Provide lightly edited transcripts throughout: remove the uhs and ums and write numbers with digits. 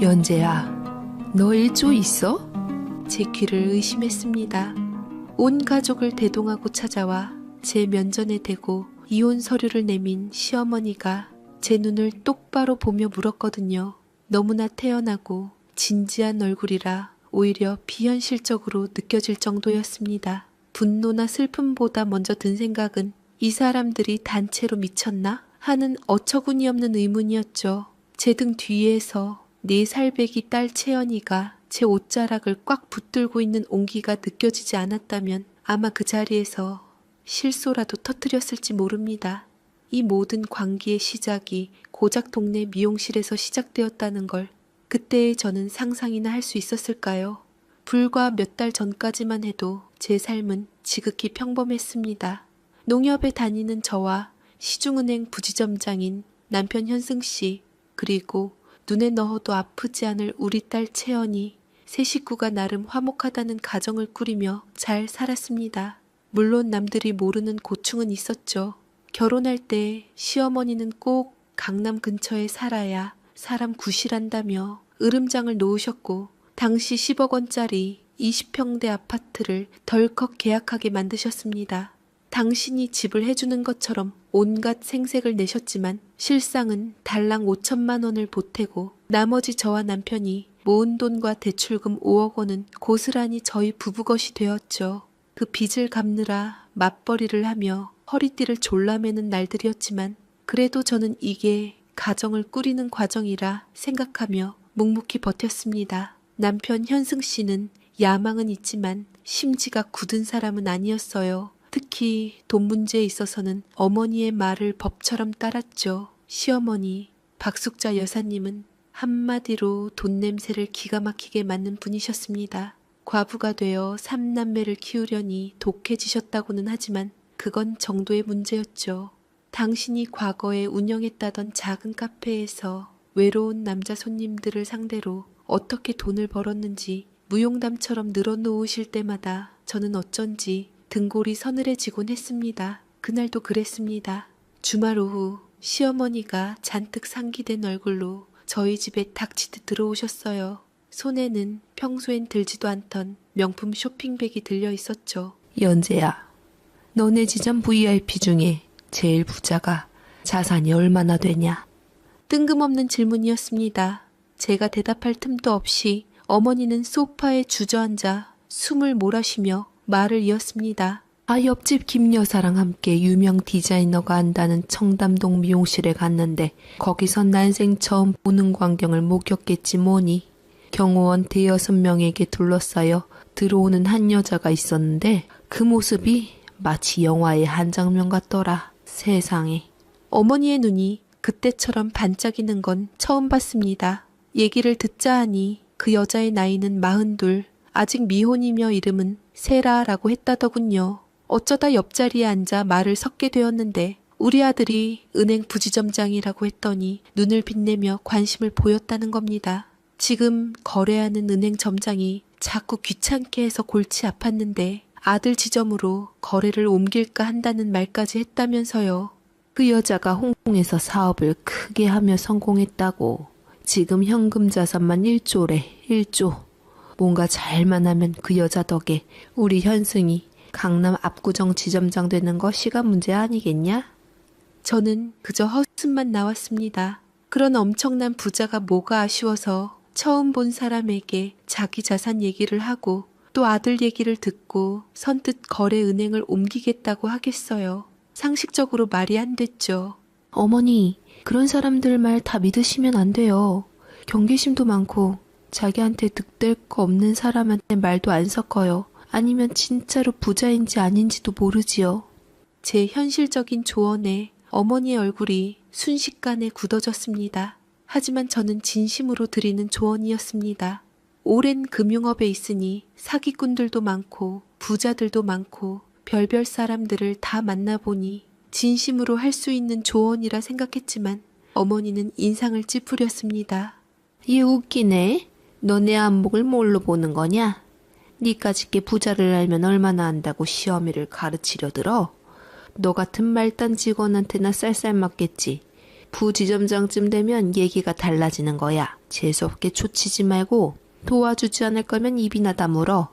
연재야, 너 일조 있어? 제 귀를 의심했습니다. 온 가족을 대동하고 찾아와 제 면전에 대고 이혼 서류를 내민 시어머니가 제 눈을 똑바로 보며 물었거든요. 너무나 태연하고 진지한 얼굴이라 오히려 비현실적으로 느껴질 정도였습니다. 분노나 슬픔보다 먼저 든 생각은 이 사람들이 단체로 미쳤나? 하는 어처구니없는 의문이었죠. 제 등 뒤에서 4살배기 딸 채연이가 제 옷자락을 꽉 붙들고 있는 온기가 느껴지지 않았다면 아마 그 자리에서 실소라도 터뜨렸을지 모릅니다. 이 모든 광기의 시작이 고작 동네 미용실에서 시작되었다는 걸 그때의 저는 상상이나 할 수 있었을까요? 불과 몇 달 전까지만 해도 제 삶은 지극히 평범했습니다. 농협에 다니는 저와 시중은행 부지점장인 남편 현승씨, 그리고 눈에 넣어도 아프지 않을 우리 딸 채연이, 세 식구가 나름 화목하다는 가정을 꾸리며 잘 살았습니다. 물론 남들이 모르는 고충은 있었죠. 결혼할 때 시어머니는 꼭 강남 근처에 살아야 사람 구실한다며 으름장을 놓으셨고, 당시 10억 원짜리 20평대 아파트를 덜컥 계약하게 만드셨습니다. 당신이 집을 해주는 것처럼 온갖 생색을 내셨지만 실상은 달랑 5천만 원을 보태고 나머지 저와 남편이 모은 돈과 대출금 5억 원은 고스란히 저희 부부 것이 되었죠. 그 빚을 갚느라 맞벌이를 하며 허리띠를 졸라매는 날들이었지만 그래도 저는 이게 가정을 꾸리는 과정이라 생각하며 묵묵히 버텼습니다. 남편 현승 씨는 야망은 있지만 심지가 굳은 사람은 아니었어요. 특히 돈 문제에 있어서는 어머니의 말을 법처럼 따랐죠. 시어머니 박숙자 여사님은 한마디로 돈 냄새를 기가 막히게 맡는 분이셨습니다. 과부가 되어 3남매를 키우려니 독해지셨다고는 하지만 그건 정도의 문제였죠. 당신이 과거에 운영했다던 작은 카페에서 외로운 남자 손님들을 상대로 어떻게 돈을 벌었는지 무용담처럼 늘어놓으실 때마다 저는 어쩐지 등골이 서늘해지곤 했습니다. 그날도 그랬습니다. 주말 오후 시어머니가 잔뜩 상기된 얼굴로 저희 집에 닥치듯 들어오셨어요. 손에는 평소엔 들지도 않던 명품 쇼핑백이 들려 있었죠. 연재야, 너네 지점 VIP 중에 제일 부자가 자산이 얼마나 되냐? 뜬금없는 질문이었습니다. 제가 대답할 틈도 없이 어머니는 소파에 주저앉아 숨을 몰아쉬며 말을 이었습니다. 옆집 김 여사랑 함께 유명 디자이너가 한다는 청담동 미용실에 갔는데 거기서 난생 처음 보는 광경을 목격했지 뭐니. 경호원 5~6명에게 둘러싸여 들어오는 한 여자가 있었는데 그 모습이 마치 영화의 한 장면 같더라. 세상에. 어머니의 눈이 그때처럼 반짝이는 건 처음 봤습니다. 얘기를 듣자 하니 그 여자의 나이는 42, 아직 미혼이며 이름은 세라라고 했다더군요. 어쩌다 옆자리에 앉아 말을 섞게 되었는데 우리 아들이 은행 부지점장이라고 했더니 눈을 빛내며 관심을 보였다는 겁니다. 지금 거래하는 은행 점장이 자꾸 귀찮게 해서 골치 아팠는데 아들 지점으로 거래를 옮길까 한다는 말까지 했다면서요. 그 여자가 홍콩에서 사업을 크게 하며 성공했다고. 지금 현금 자산만 1조래, 1조. 뭔가 잘만 하면 그 여자 덕에 우리 현승이 강남 압구정 지점장 되는 거 시간 문제 아니겠냐? 저는 그저 헛숨만 나왔습니다. 그런 엄청난 부자가 뭐가 아쉬워서 처음 본 사람에게 자기 자산 얘기를 하고 또 아들 얘기를 듣고 선뜻 거래 은행을 옮기겠다고 하겠어요. 상식적으로 말이 안 됐죠. 어머니, 그런 사람들 말 다 믿으시면 안 돼요. 경계심도 많고 자기한테 득될 거 없는 사람한테 말도 안 섞어요. 아니면 진짜로 부자인지 아닌지도 모르지요. 제 현실적인 조언에 어머니의 얼굴이 순식간에 굳어졌습니다. 하지만 저는 진심으로 드리는 조언이었습니다. 오랜 금융업에 있으니 사기꾼들도 많고 부자들도 많고 별별 사람들을 다 만나보니 진심으로 할 수 있는 조언이라 생각했지만 어머니는 인상을 찌푸렸습니다. 얘 웃기네. 너네 안목을 뭘로 보는 거냐? 니까짓게 부자를 알면 얼마나 안다고 시어미를 가르치려 들어? 너 같은 말단 직원한테나 쌀쌀 맞겠지. 부지점장쯤 되면 얘기가 달라지는 거야. 재수없게 초치지 말고 도와주지 않을 거면 입이나 다물어.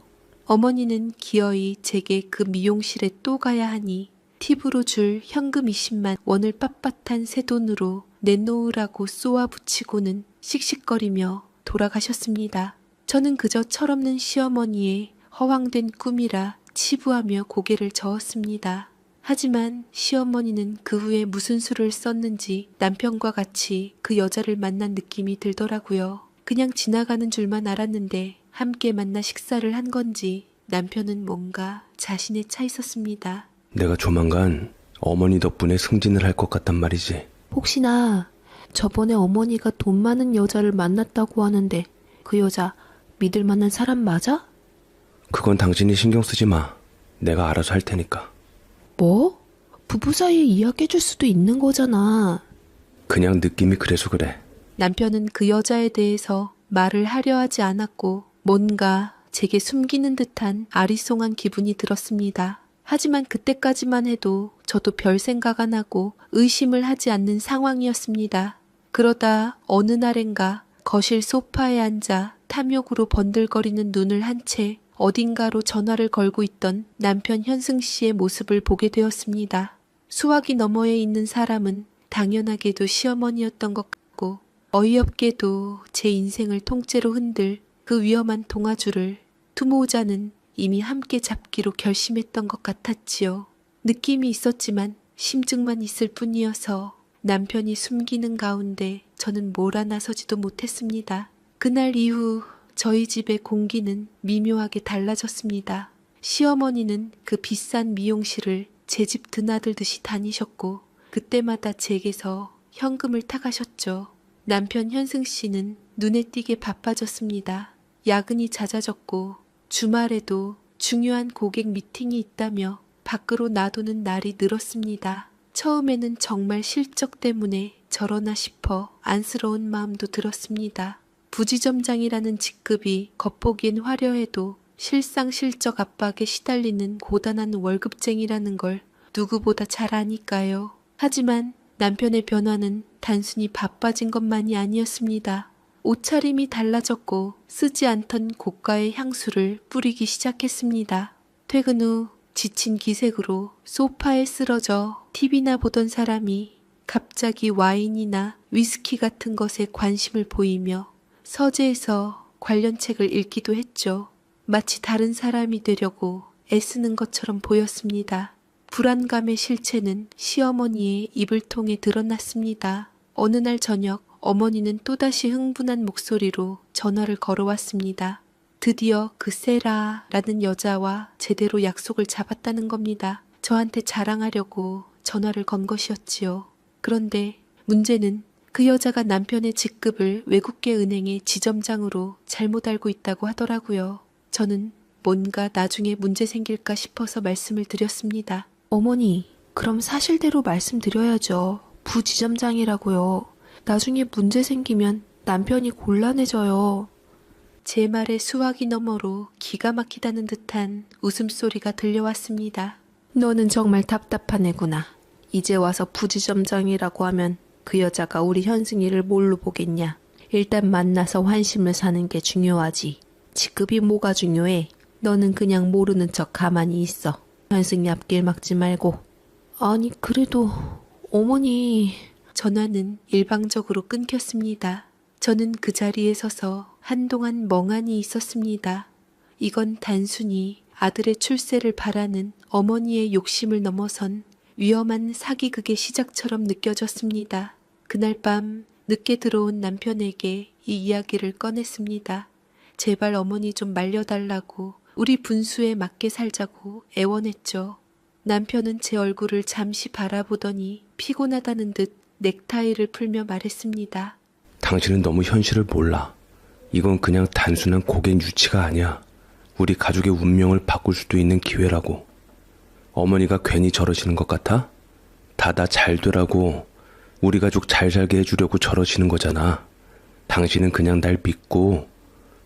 어머니는 기어이 제게 그 미용실에 또 가야 하니 팁으로 줄 현금 20만 원을 빳빳한 새 돈으로 내놓으라고 쏘아붙이고는 씩씩거리며 돌아가셨습니다. 저는 그저 철없는 시어머니의 허황된 꿈이라 치부하며 고개를 저었습니다. 하지만 시어머니는 그 후에 무슨 수를 썼는지 남편과 같이 그 여자를 만난 느낌이 들더라고요. 그냥 지나가는 줄만 알았는데 함께 만나 식사를 한 건지 남편은 뭔가 자신에 차 있었습니다. 내가 조만간 어머니 덕분에 승진을 할 것 같단 말이지. 혹시나 저번에 어머니가 돈 많은 여자를 만났다고 하는데 그 여자 믿을 만한 사람 맞아? 그건 당신이 신경 쓰지 마. 내가 알아서 할 테니까. 뭐? 부부 사이에 이야기해줄 수도 있는 거잖아. 그냥 느낌이 그래서 그래. 남편은 그 여자에 대해서 말을 하려 하지 않았고 뭔가 제게 숨기는 듯한 아리송한 기분이 들었습니다. 하지만 그때까지만 해도 저도 별 생각 안 하고 의심을 하지 않는 상황이었습니다. 그러다 어느 날엔가 거실 소파에 앉아 탐욕으로 번들거리는 눈을 한 채 어딘가로 전화를 걸고 있던 남편 현승 씨의 모습을 보게 되었습니다. 수화기 너머에 있는 사람은 당연하게도 시어머니였던 것 같고 어이없게도 제 인생을 통째로 흔들 그 위험한 동아줄을 투모자는 이미 함께 잡기로 결심했던 것 같았지요. 느낌이 있었지만 심증만 있을 뿐이어서 남편이 숨기는 가운데 저는 몰아나서지도 못했습니다. 그날 이후 저희 집의 공기는 미묘하게 달라졌습니다. 시어머니는 그 비싼 미용실을 제 집 드나들듯이 다니셨고 그때마다 제게서 현금을 타가셨죠. 남편 현승 씨는 눈에 띄게 바빠졌습니다. 야근이 잦아졌고 주말에도 중요한 고객 미팅이 있다며 밖으로 놔두는 날이 늘었습니다. 처음에는 정말 실적 때문에 저러나 싶어 안쓰러운 마음도 들었습니다. 부지점장이라는 직급이 겉보기엔 화려해도 실상 실적 압박에 시달리는 고단한 월급쟁이라는 걸 누구보다 잘 아니까요. 하지만 남편의 변화는 단순히 바빠진 것만이 아니었습니다. 옷차림이 달라졌고 쓰지 않던 고가의 향수를 뿌리기 시작했습니다. 퇴근 후 지친 기색으로 소파에 쓰러져 TV나 보던 사람이 갑자기 와인이나 위스키 같은 것에 관심을 보이며 서재에서 관련 책을 읽기도 했죠. 마치 다른 사람이 되려고 애쓰는 것처럼 보였습니다. 불안감의 실체는 시어머니의 입을 통해 드러났습니다. 어느 날 저녁 어머니는 또다시 흥분한 목소리로 전화를 걸어왔습니다. 드디어 그 세라라는 여자와 제대로 약속을 잡았다는 겁니다. 저한테 자랑하려고 전화를 건 것이었지요. 그런데 문제는 그 여자가 남편의 직급을 외국계 은행의 지점장으로 잘못 알고 있다고 하더라고요. 저는 뭔가 나중에 문제 생길까 싶어서 말씀을 드렸습니다. 어머니, 그럼 사실대로 말씀드려야죠. 부지점장이라고요. 나중에 문제 생기면 남편이 곤란해져요. 제 말에 수화기 너머로 기가 막히다는 듯한 웃음소리가 들려왔습니다. 너는 정말 답답한 애구나. 이제 와서 부지점장이라고 하면 그 여자가 우리 현승이를 뭘로 보겠냐. 일단 만나서 환심을 사는 게 중요하지. 직급이 뭐가 중요해. 너는 그냥 모르는 척 가만히 있어. 현승이 앞길 막지 말고. 아니 그래도 어머니... 전화는 일방적으로 끊겼습니다. 저는 그 자리에 서서 한동안 멍하니 있었습니다. 이건 단순히 아들의 출세를 바라는 어머니의 욕심을 넘어선 위험한 사기극의 시작처럼 느껴졌습니다. 그날 밤 늦게 들어온 남편에게 이 이야기를 꺼냈습니다. 제발 어머니 좀 말려달라고 우리 분수에 맞게 살자고 애원했죠. 남편은 제 얼굴을 잠시 바라보더니 피곤하다는 듯 넥타이를 풀며 말했습니다. 당신은 너무 현실을 몰라. 이건 그냥 단순한 고객 유치가 아니야. 우리 가족의 운명을 바꿀 수도 있는 기회라고. 어머니가 괜히 저러시는 것 같아? 다 잘 되라고 우리 가족 잘 살게 해주려고 저러시는 거잖아. 당신은 그냥 날 믿고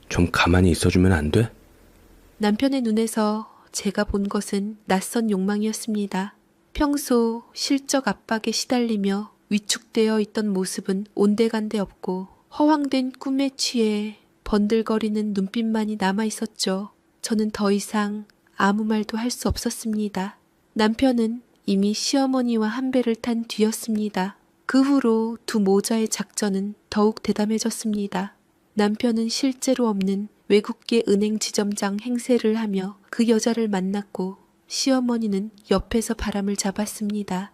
좀 가만히 있어주면 안 돼? 남편의 눈에서 제가 본 것은 낯선 욕망이었습니다. 평소 실적 압박에 시달리며 위축되어 있던 모습은 온데간데 없고 허황된 꿈에 취해 번들거리는 눈빛만이 남아있었죠. 저는 더 이상 아무 말도 할 수 없었습니다. 남편은 이미 시어머니와 한 배를 탄 뒤였습니다. 그 후로 두 모자의 작전은 더욱 대담해졌습니다. 남편은 실제로 없는 외국계 은행 지점장 행세를 하며 그 여자를 만났고 시어머니는 옆에서 바람을 잡았습니다.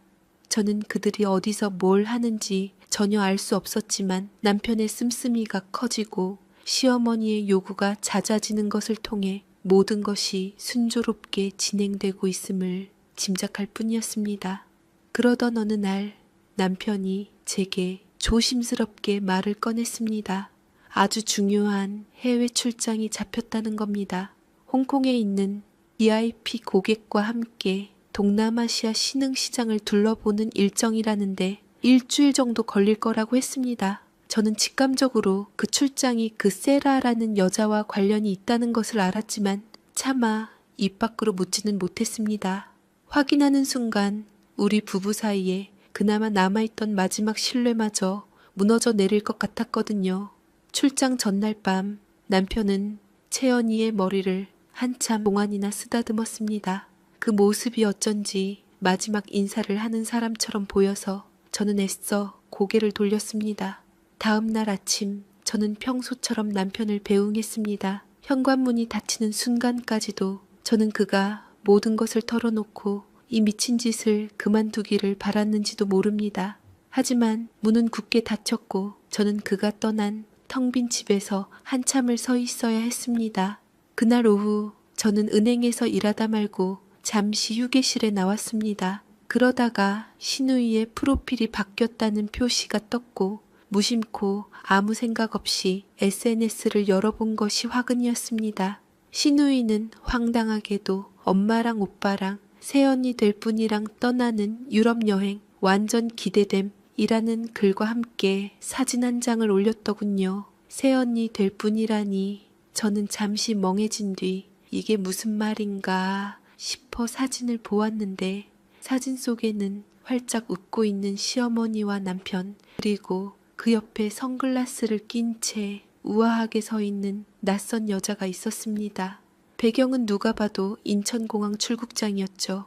저는 그들이 어디서 뭘 하는지 전혀 알 수 없었지만 남편의 씀씀이가 커지고 시어머니의 요구가 잦아지는 것을 통해 모든 것이 순조롭게 진행되고 있음을 짐작할 뿐이었습니다. 그러던 어느 날 남편이 제게 조심스럽게 말을 꺼냈습니다. 아주 중요한 해외 출장이 잡혔다는 겁니다. 홍콩에 있는 VIP 고객과 함께 동남아시아 신흥시장을 둘러보는 일정이라는데 일주일 정도 걸릴 거라고 했습니다. 저는 직감적으로 그 출장이 그 세라라는 여자와 관련이 있다는 것을 알았지만 차마 입 밖으로 묻지는 못했습니다. 확인하는 순간 우리 부부 사이에 그나마 남아있던 마지막 신뢰마저 무너져 내릴 것 같았거든요. 출장 전날 밤 남편은 채연이의 머리를 한참 동안이나 쓰다듬었습니다. 그 모습이 어쩐지 마지막 인사를 하는 사람처럼 보여서 저는 애써 고개를 돌렸습니다. 다음 날 아침 저는 평소처럼 남편을 배웅했습니다. 현관문이 닫히는 순간까지도 저는 그가 모든 것을 털어놓고 이 미친 짓을 그만두기를 바랐는지도 모릅니다. 하지만 문은 굳게 닫혔고 저는 그가 떠난 텅 빈 집에서 한참을 서 있어야 했습니다. 그날 오후 저는 은행에서 일하다 말고 잠시 휴게실에 나왔습니다. 그러다가 신우이의 프로필이 바뀌었다는 표시가 떴고 무심코 아무 생각 없이 SNS를 열어본 것이 화근이었습니다. 신우이는 황당하게도 엄마랑 오빠랑 새언니 될 분이랑 떠나는 유럽 여행 완전 기대됨이라는 글과 함께 사진 한 장을 올렸더군요. 새언니 될 분이라니 저는 잠시 멍해진 뒤 이게 무슨 말인가 싶어 사진을 보았는데 사진 속에는 활짝 웃고 있는 시어머니와 남편 그리고 그 옆에 선글라스를 낀 채 우아하게 서 있는 낯선 여자가 있었습니다. 배경은 누가 봐도 인천공항 출국장이었죠.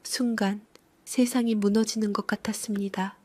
순간 세상이 무너지는 것 같았습니다.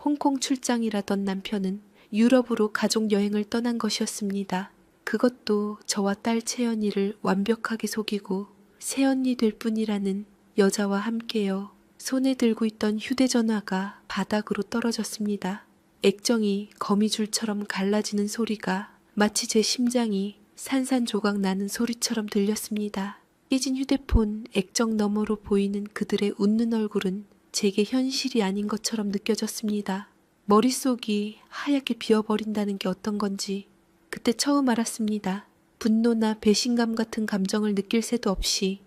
홍콩 출장이라던 남편은 유럽으로 가족 여행을 떠난 것이었습니다. 그것도 저와 딸 채연이를 완벽하게 속이고 새언니 될 뿐이라는 여자와 함께요. 손에 들고 있던 휴대전화가 바닥으로 떨어졌습니다. 액정이 거미줄처럼 갈라지는 소리가 마치 제 심장이 산산조각 나는 소리처럼 들렸습니다. 깨진 휴대폰 액정 너머로 보이는 그들의 웃는 얼굴은 제게 현실이 아닌 것처럼 느껴졌습니다. 머릿속이 하얗게 비어버린다는 게 어떤 건지 그때 처음 알았습니다. 분노나 배신감 같은 감정을 느낄 새도 없이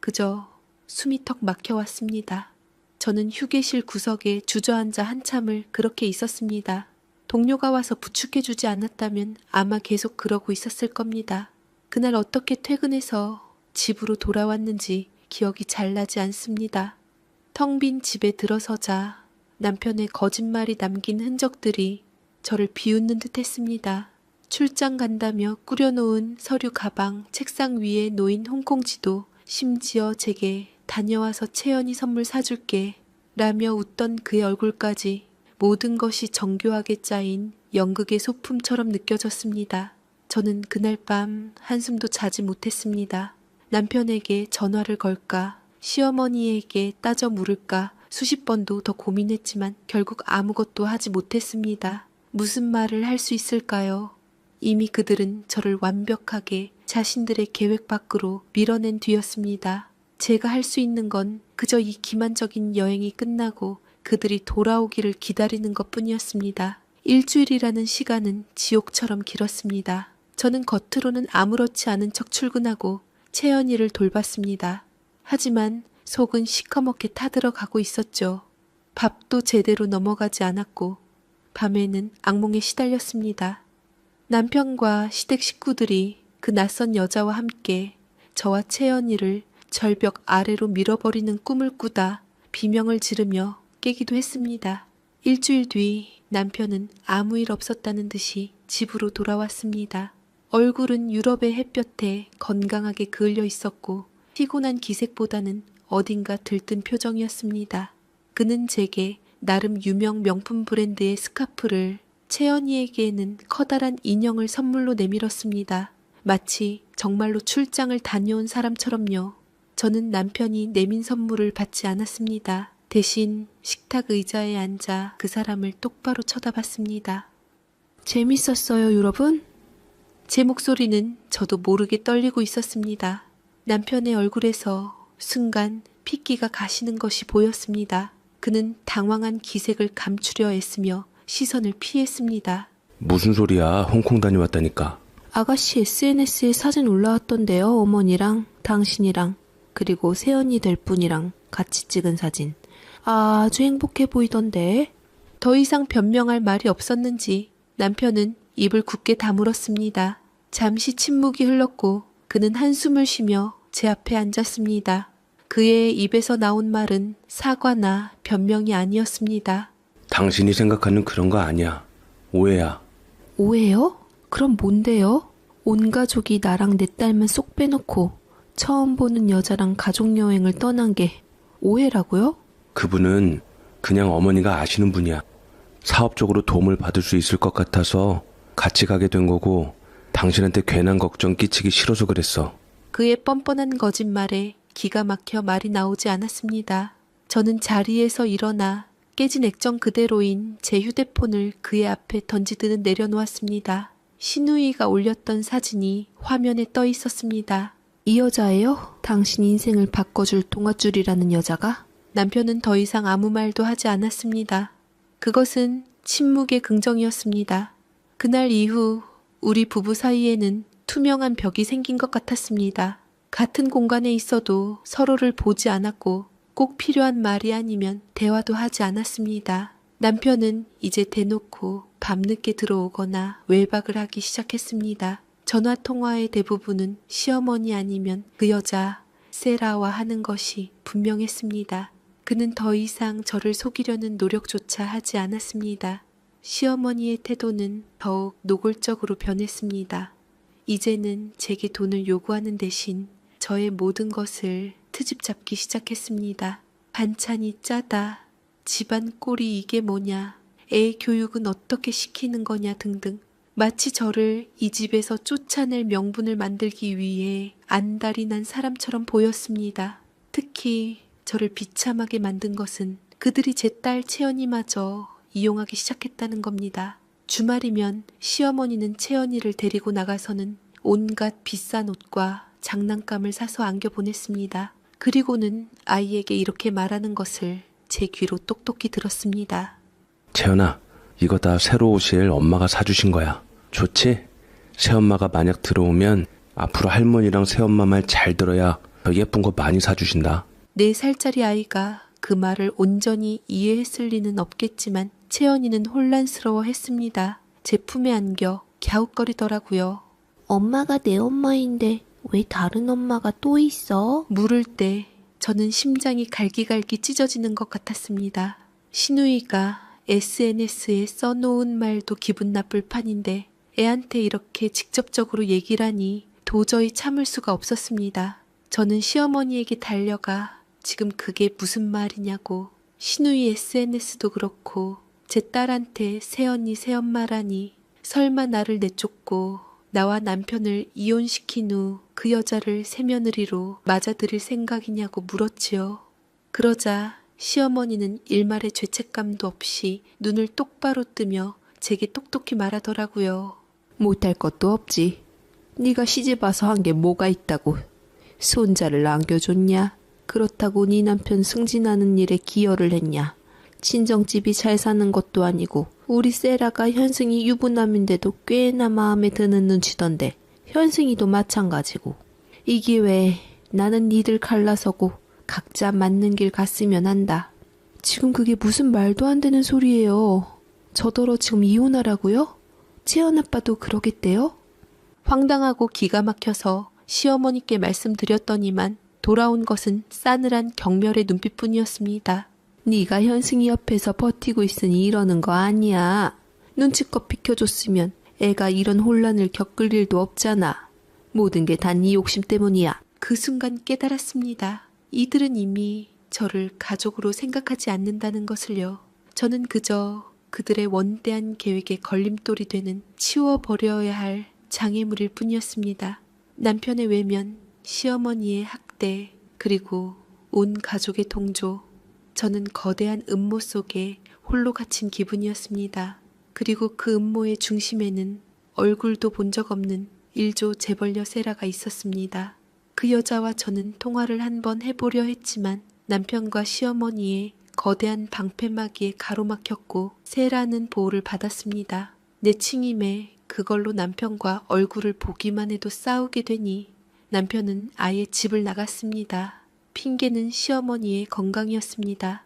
그저 숨이 턱 막혀왔습니다. 저는 휴게실 구석에 주저앉아 한참을 그렇게 있었습니다. 동료가 와서 부축해주지 않았다면 아마 계속 그러고 있었을 겁니다. 그날 어떻게 퇴근해서 집으로 돌아왔는지 기억이 잘 나지 않습니다. 텅 빈 집에 들어서자 남편의 거짓말이 남긴 흔적들이 저를 비웃는 듯 했습니다. 출장 간다며 꾸려놓은 서류 가방, 책상 위에 놓인 홍콩 지도, 심지어 제게 다녀와서 채연이 선물 사줄게 라며 웃던 그의 얼굴까지 모든 것이 정교하게 짜인 연극의 소품처럼 느껴졌습니다. 저는 그날 밤 한숨도 자지 못했습니다. 남편에게 전화를 걸까, 시어머니에게 따져 물을까 수십 번도 더 고민했지만 결국 아무것도 하지 못했습니다. 무슨 말을 할 수 있을까요? 이미 그들은 저를 완벽하게 자신들의 계획 밖으로 밀어낸 뒤였습니다. 제가 할 수 있는 건 그저 이 기만적인 여행이 끝나고 그들이 돌아오기를 기다리는 것뿐이었습니다. 일주일이라는 시간은 지옥처럼 길었습니다. 저는 겉으로는 아무렇지 않은 척 출근하고 채연이를 돌봤습니다. 하지만 속은 시커멓게 타들어가고 있었죠. 밥도 제대로 넘어가지 않았고 밤에는 악몽에 시달렸습니다. 남편과 시댁 식구들이 그 낯선 여자와 함께 저와 채연이를 절벽 아래로 밀어버리는 꿈을 꾸다 비명을 지르며 깨기도 했습니다. 일주일 뒤 남편은 아무 일 없었다는 듯이 집으로 돌아왔습니다. 얼굴은 유럽의 햇볕에 건강하게 그을려 있었고 피곤한 기색보다는 어딘가 들뜬 표정이었습니다. 그는 제게 나름 유명 명품 브랜드의 스카프를, 채연이에게는 커다란 인형을 선물로 내밀었습니다. 마치 정말로 출장을 다녀온 사람처럼요. 저는 남편이 내민 선물을 받지 않았습니다. 대신 식탁 의자에 앉아 그 사람을 똑바로 쳐다봤습니다. 재밌었어요, 여러분? 제 목소리는 저도 모르게 떨리고 있었습니다. 남편의 얼굴에서 순간 핏기가 가시는 것이 보였습니다. 그는 당황한 기색을 감추려 애쓰며 시선을 피했습니다. 무슨 소리야? 홍콩 다녀왔다니까. 아가씨 SNS에 사진 올라왔던데요. 어머니랑 당신이랑 그리고 새언니 될 분이랑 같이 찍은 사진. 아주 행복해 보이던데. 더 이상 변명할 말이 없었는지 남편은 입을 굳게 다물었습니다. 잠시 침묵이 흘렀고 그는 한숨을 쉬며 제 앞에 앉았습니다. 그의 입에서 나온 말은 사과나 변명이 아니었습니다. 당신이 생각하는 그런 거 아니야. 오해야. 오해요? 그럼 뭔데요? 온 가족이 나랑 내 딸만 쏙 빼놓고 처음 보는 여자랑 가족여행을 떠난 게 오해라고요? 그분은 그냥 어머니가 아시는 분이야. 사업적으로 도움을 받을 수 있을 것 같아서 같이 가게 된 거고 당신한테 괜한 걱정 끼치기 싫어서 그랬어. 그의 뻔뻔한 거짓말에 기가 막혀 말이 나오지 않았습니다. 저는 자리에서 일어나 깨진 액정 그대로인 제 휴대폰을 그의 앞에 던지듯 내려놓았습니다. 신우이가 올렸던 사진이 화면에 떠 있었습니다. 이 여자예요? 당신 인생을 바꿔줄 동아줄이라는 여자가? 남편은 더 이상 아무 말도 하지 않았습니다. 그것은 침묵의 긍정이었습니다. 그날 이후 우리 부부 사이에는 투명한 벽이 생긴 것 같았습니다. 같은 공간에 있어도 서로를 보지 않았고 꼭 필요한 말이 아니면 대화도 하지 않았습니다. 남편은 이제 대놓고 밤늦게 들어오거나 외박을 하기 시작했습니다. 전화통화의 대부분은 시어머니 아니면 그 여자 세라와 하는 것이 분명했습니다. 그는 더 이상 저를 속이려는 노력조차 하지 않았습니다. 시어머니의 태도는 더욱 노골적으로 변했습니다. 이제는 제게 돈을 요구하는 대신 저의 모든 것을 트집 잡기 시작했습니다. 반찬이 짜다, 집안 꼴이 이게 뭐냐, 애 교육은 어떻게 시키는 거냐 등등. 마치 저를 이 집에서 쫓아낼 명분을 만들기 위해 안달이 난 사람처럼 보였습니다. 특히 저를 비참하게 만든 것은 그들이 제 딸 채연이마저 이용하기 시작했다는 겁니다. 주말이면 시어머니는 채연이를 데리고 나가서는 온갖 비싼 옷과 장난감을 사서 안겨보냈습니다. 그리고는 아이에게 이렇게 말하는 것을 제 귀로 똑똑히 들었습니다. 채연아, 이거 다 새로 오실 엄마가 사주신 거야. 좋지? 새엄마가 만약 들어오면 앞으로 할머니랑 새엄마 말 잘 들어야 더 예쁜 거 많이 사주신다. 4살짜리 아이가 그 말을 온전히 이해했을 리는 없겠지만 채연이는 혼란스러워했습니다. 제 품에 안겨 갸웃거리더라고요. 엄마가 내 엄마인데 왜 다른 엄마가 또 있어? 물을 때 저는 심장이 갈기갈기 찢어지는 것 같았습니다. 신우이가 SNS에 써놓은 말도 기분 나쁠 판인데 애한테 이렇게 직접적으로 얘기를 하니 도저히 참을 수가 없었습니다. 저는 시어머니에게 달려가 지금 그게 무슨 말이냐고, 신우이 SNS도 그렇고 제 딸한테 새언니 새엄마라니, 설마 나를 내쫓고 나와 남편을 이혼시킨 후 그 여자를 새며느리로 맞아들일 생각이냐고 물었지요. 그러자 시어머니는 일말의 죄책감도 없이 눈을 똑바로 뜨며 제게 똑똑히 말하더라고요. 못할 것도 없지. 네가 시집와서 한 게 뭐가 있다고. 손자를 안겨줬냐? 그렇다고 네 남편 승진하는 일에 기여를 했냐? 친정집이 잘 사는 것도 아니고 우리 세라가 현승이 유부남인데도 꽤나 마음에 드는 눈치던데 현승이도 마찬가지고. 이 기회에 나는 니들 갈라서고 각자 맞는 길 갔으면 한다. 지금 그게 무슨 말도 안 되는 소리예요. 저더러 지금 이혼하라고요? 채연 아빠도 그러겠대요? 황당하고 기가 막혀서 시어머니께 말씀드렸더니만 돌아온 것은 싸늘한 경멸의 눈빛뿐이었습니다. 네가 현승이 옆에서 버티고 있으니 이러는 거 아니야. 눈치껏 비켜줬으면 애가 이런 혼란을 겪을 일도 없잖아. 모든 게 다 네 욕심 때문이야. 그 순간 깨달았습니다. 이들은 이미 저를 가족으로 생각하지 않는다는 것을요. 저는 그저 그들의 원대한 계획에 걸림돌이 되는 치워버려야 할 장애물일 뿐이었습니다. 남편의 외면, 시어머니의 학대, 그리고 온 가족의 동조. 저는 거대한 음모 속에 홀로 갇힌 기분이었습니다. 그리고 그 음모의 중심에는 얼굴도 본 적 없는 일조 재벌녀 세라가 있었습니다. 그 여자와 저는 통화를 한번 해보려 했지만 남편과 시어머니의 거대한 방패막이에 가로막혔고 세라는 보호를 받았습니다. 내칭임에 그걸로 남편과 얼굴을 보기만 해도 싸우게 되니 남편은 아예 집을 나갔습니다. 핑계는 시어머니의 건강이었습니다.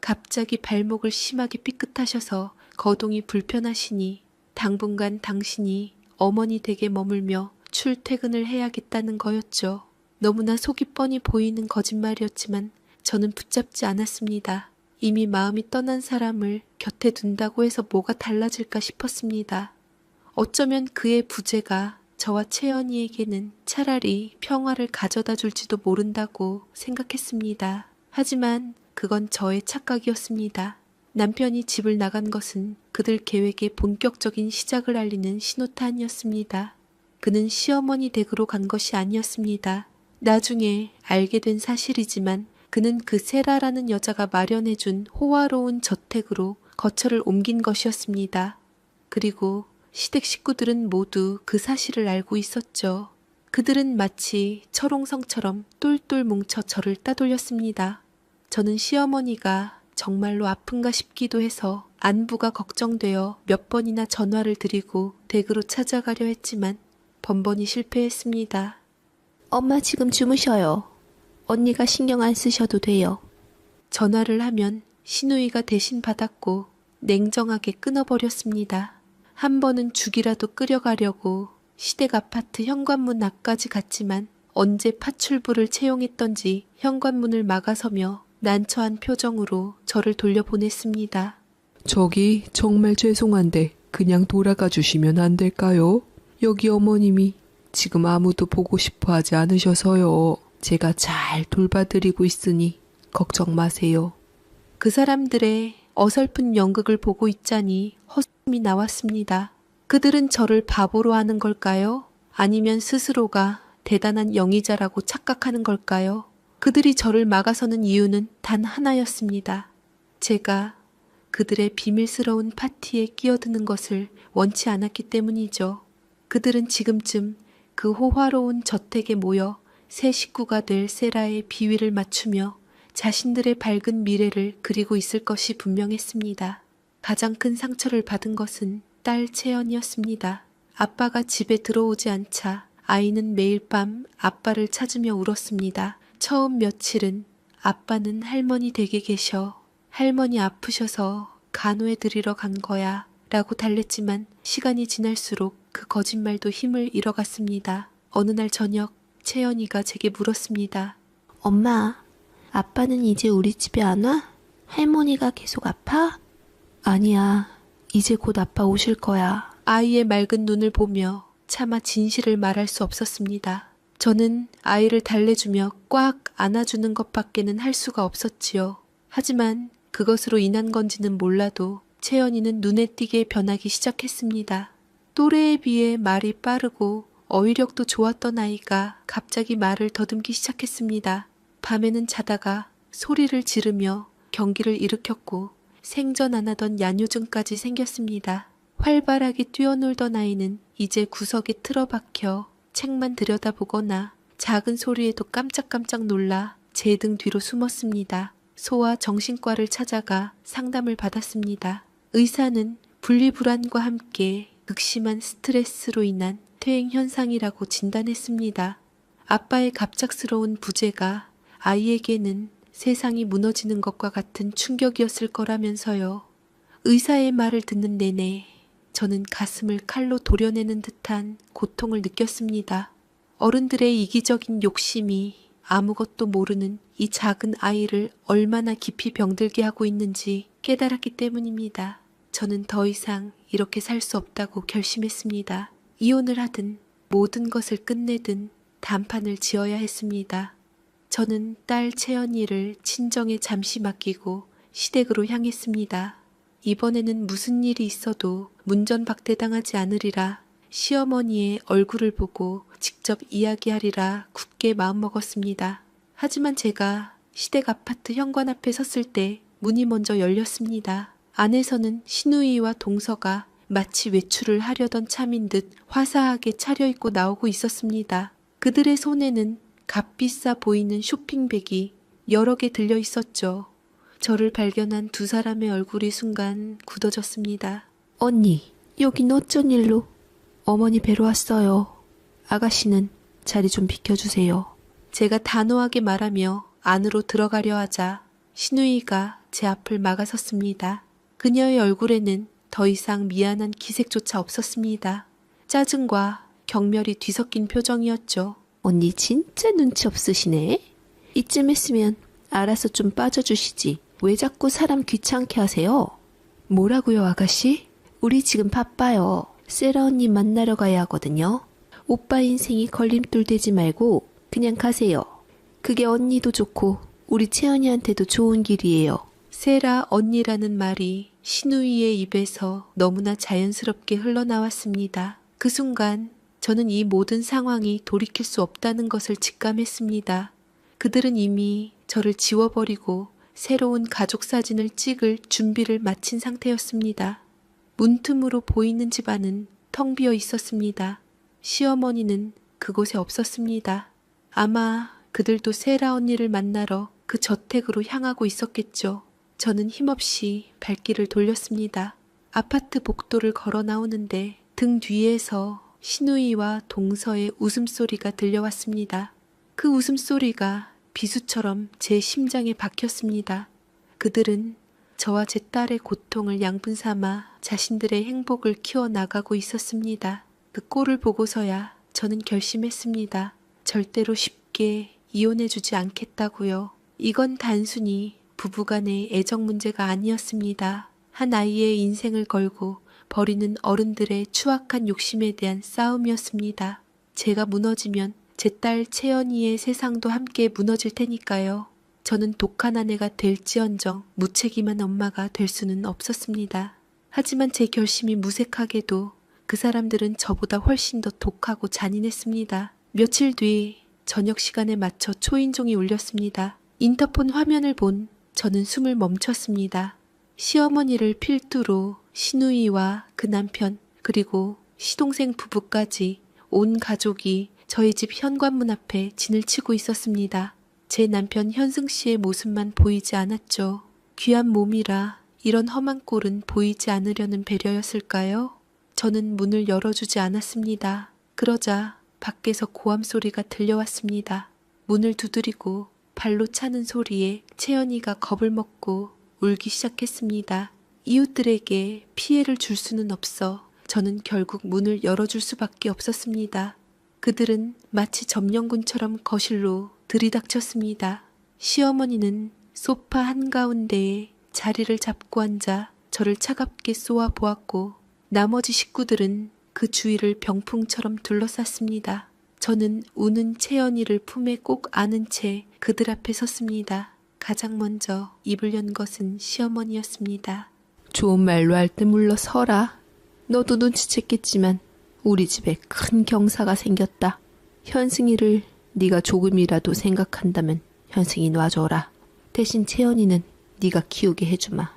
갑자기 발목을 심하게 삐끗하셔서 거동이 불편하시니 당분간 당신이 어머니 댁에 머물며 출퇴근을 해야겠다는 거였죠. 너무나 속이 뻔히 보이는 거짓말이었지만 저는 붙잡지 않았습니다. 이미 마음이 떠난 사람을 곁에 둔다고 해서 뭐가 달라질까 싶었습니다. 어쩌면 그의 부재가 저와 채연이에게는 차라리 평화를 가져다 줄지도 모른다고 생각했습니다. 하지만 그건 저의 착각이었습니다. 남편이 집을 나간 것은 그들 계획의 본격적인 시작을 알리는 신호탄이었습니다. 그는 시어머니 댁으로 간 것이 아니었습니다. 나중에 알게 된 사실이지만 그는 그 세라라는 여자가 마련해준 호화로운 저택으로 거처를 옮긴 것이었습니다. 그리고 시댁 식구들은 모두 그 사실을 알고 있었죠. 그들은 마치 철옹성처럼 똘똘 뭉쳐 저를 따돌렸습니다. 저는 시어머니가 정말로 아픈가 싶기도 해서 안부가 걱정되어 몇 번이나 전화를 드리고 댁으로 찾아가려 했지만 번번이 실패했습니다. 엄마 지금 주무셔요. 언니가 신경 안 쓰셔도 돼요. 전화를 하면 시누이가 대신 받았고 냉정하게 끊어버렸습니다. 한 번은 죽이라도 끓여가려고 시댁 아파트 현관문 앞까지 갔지만 언제 파출부를 채용했던지 현관문을 막아서며 난처한 표정으로 저를 돌려보냈습니다. 저기 정말 죄송한데 그냥 돌아가 주시면 안 될까요? 여기 어머님이 지금 아무도 보고 싶어 하지 않으셔서요. 제가 잘 돌봐드리고 있으니 걱정 마세요. 그 사람들의 어설픈 연극을 보고 있자니 헛숨이 나왔습니다. 그들은 저를 바보로 하는 걸까요? 아니면 스스로가 대단한 영의자라고 착각하는 걸까요? 그들이 저를 막아서는 이유는 단 하나였습니다. 제가 그들의 비밀스러운 파티에 끼어드는 것을 원치 않았기 때문이죠. 그들은 지금쯤 그 호화로운 저택에 모여 새 식구가 될 세라의 비위를 맞추며 자신들의 밝은 미래를 그리고 있을 것이 분명했습니다. 가장 큰 상처를 받은 것은 딸 채연이었습니다. 아빠가 집에 들어오지 않자 아이는 매일 밤 아빠를 찾으며 울었습니다. 처음 며칠은 아빠는 할머니 댁에 계셔. 할머니 아프셔서 간호해 드리러 간 거야 라고 달랬지만 시간이 지날수록 그 거짓말도 힘을 잃어갔습니다. 어느 날 저녁 채연이가 제게 물었습니다. 엄마, 아빠는 이제 우리 집에 안 와? 할머니가 계속 아파? 아니야, 이제 곧 아빠 오실 거야. 아이의 맑은 눈을 보며 차마 진실을 말할 수 없었습니다. 저는 아이를 달래주며 꽉 안아주는 것밖에는 할 수가 없었지요. 하지만 그것으로 인한 건지는 몰라도 채연이는 눈에 띄게 변하기 시작했습니다. 또래에 비해 말이 빠르고 어휘력도 좋았던 아이가 갑자기 말을 더듬기 시작했습니다. 밤에는 자다가 소리를 지르며 경기를 일으켰고 생전 안 하던 야뇨증까지 생겼습니다. 활발하게 뛰어놀던 아이는 이제 구석에 틀어박혀 책만 들여다보거나 작은 소리에도 깜짝깜짝 놀라 제 등 뒤로 숨었습니다. 소아 정신과를 찾아가 상담을 받았습니다. 의사는 분리불안과 함께 극심한 스트레스로 인한 퇴행 현상이라고 진단했습니다. 아빠의 갑작스러운 부재가 아이에게는 세상이 무너지는 것과 같은 충격이었을 거라면서요. 의사의 말을 듣는 내내 저는 가슴을 칼로 도려내는 듯한 고통을 느꼈습니다. 어른들의 이기적인 욕심이 아무것도 모르는 이 작은 아이를 얼마나 깊이 병들게 하고 있는지 깨달았기 때문입니다. 저는 더 이상 이렇게 살 수 없다고 결심했습니다. 이혼을 하든 모든 것을 끝내든 단판을 지어야 했습니다. 저는 딸 채연이를 친정에 잠시 맡기고 시댁으로 향했습니다. 이번에는 무슨 일이 있어도 문전박대당하지 않으리라 시어머니의 얼굴을 보고 직접 이야기하리라 굳게 마음먹었습니다. 하지만 제가 시댁 아파트 현관 앞에 섰을 때 문이 먼저 열렸습니다. 안에서는 신우이와 동서가 마치 외출을 하려던 참인 듯 화사하게 차려입고 나오고 있었습니다. 그들의 손에는 값비싸 보이는 쇼핑백이 여러 개 들려 있었죠. 저를 발견한 두 사람의 얼굴이 순간 굳어졌습니다. 언니, 여긴 어쩐 일로? 어머니 뵈러 왔어요. 아가씨는 자리 좀 비켜주세요. 제가 단호하게 말하며 안으로 들어가려 하자 신우이가 제 앞을 막아섰습니다. 그녀의 얼굴에는 더 이상 미안한 기색조차 없었습니다. 짜증과 경멸이 뒤섞인 표정이었죠. 언니 진짜 눈치 없으시네. 이쯤 했으면 알아서 좀 빠져주시지. 왜 자꾸 사람 귀찮게 하세요? 뭐라고요, 아가씨? 우리 지금 바빠요. 세라 언니 만나러 가야 하거든요. 오빠 인생이 걸림돌 되지 말고 그냥 가세요. 그게 언니도 좋고 우리 채연이한테도 좋은 길이에요. 세라 언니라는 말이 신우이의 입에서 너무나 자연스럽게 흘러나왔습니다. 그 순간 저는 이 모든 상황이 돌이킬 수 없다는 것을 직감했습니다. 그들은 이미 저를 지워버리고 새로운 가족 사진을 찍을 준비를 마친 상태였습니다. 문틈으로 보이는 집안은 텅 비어 있었습니다. 시어머니는 그곳에 없었습니다. 아마 그들도 세라 언니를 만나러 그 저택으로 향하고 있었겠죠. 저는 힘없이 발길을 돌렸습니다. 아파트 복도를 걸어 나오는데 등 뒤에서 신우이와 동서의 웃음소리가 들려왔습니다. 그 웃음소리가 비수처럼 제 심장에 박혔습니다. 그들은 저와 제 딸의 고통을 양분 삼아 자신들의 행복을 키워나가고 있었습니다. 그 꼴을 보고서야 저는 결심했습니다. 절대로 쉽게 이혼해주지 않겠다고요. 이건 단순히 부부간의 애정 문제가 아니었습니다. 한 아이의 인생을 걸고 버리는 어른들의 추악한 욕심에 대한 싸움이었습니다. 제가 무너지면 제 딸 채연이의 세상도 함께 무너질 테니까요. 저는 독한 아내가 될지언정 무책임한 엄마가 될 수는 없었습니다. 하지만 제 결심이 무색하게도 그 사람들은 저보다 훨씬 더 독하고 잔인했습니다. 며칠 뒤 저녁 시간에 맞춰 초인종이 울렸습니다. 인터폰 화면을 본 저는 숨을 멈췄습니다. 시어머니를 필두로 신우이와 그 남편 그리고 시동생 부부까지 온 가족이 저희 집 현관문 앞에 진을 치고 있었습니다. 제 남편 현승 씨의 모습만 보이지 않았죠. 귀한 몸이라 이런 험한 꼴은 보이지 않으려는 배려였을까요? 저는 문을 열어주지 않았습니다. 그러자 밖에서 고함 소리가 들려왔습니다. 문을 두드리고 발로 차는 소리에 채연이가 겁을 먹고 울기 시작했습니다. 이웃들에게 피해를 줄 수는 없어 저는 결국 문을 열어줄 수밖에 없었습니다. 그들은 마치 점령군처럼 거실로 들이닥쳤습니다. 시어머니는 소파 한가운데에 자리를 잡고 앉아 저를 차갑게 쏘아 보았고 나머지 식구들은 그 주위를 병풍처럼 둘러쌌습니다. 저는 우는 채연이를 품에 꼭 안은 채 그들 앞에 섰습니다. 가장 먼저 입을 연 것은 시어머니였습니다. 좋은 말로 할 때 물러서라. 너도 눈치챘겠지만 우리 집에 큰 경사가 생겼다. 현승이를 네가 조금이라도 생각한다면 현승이 놔줘라. 대신 채연이는 네가 키우게 해주마.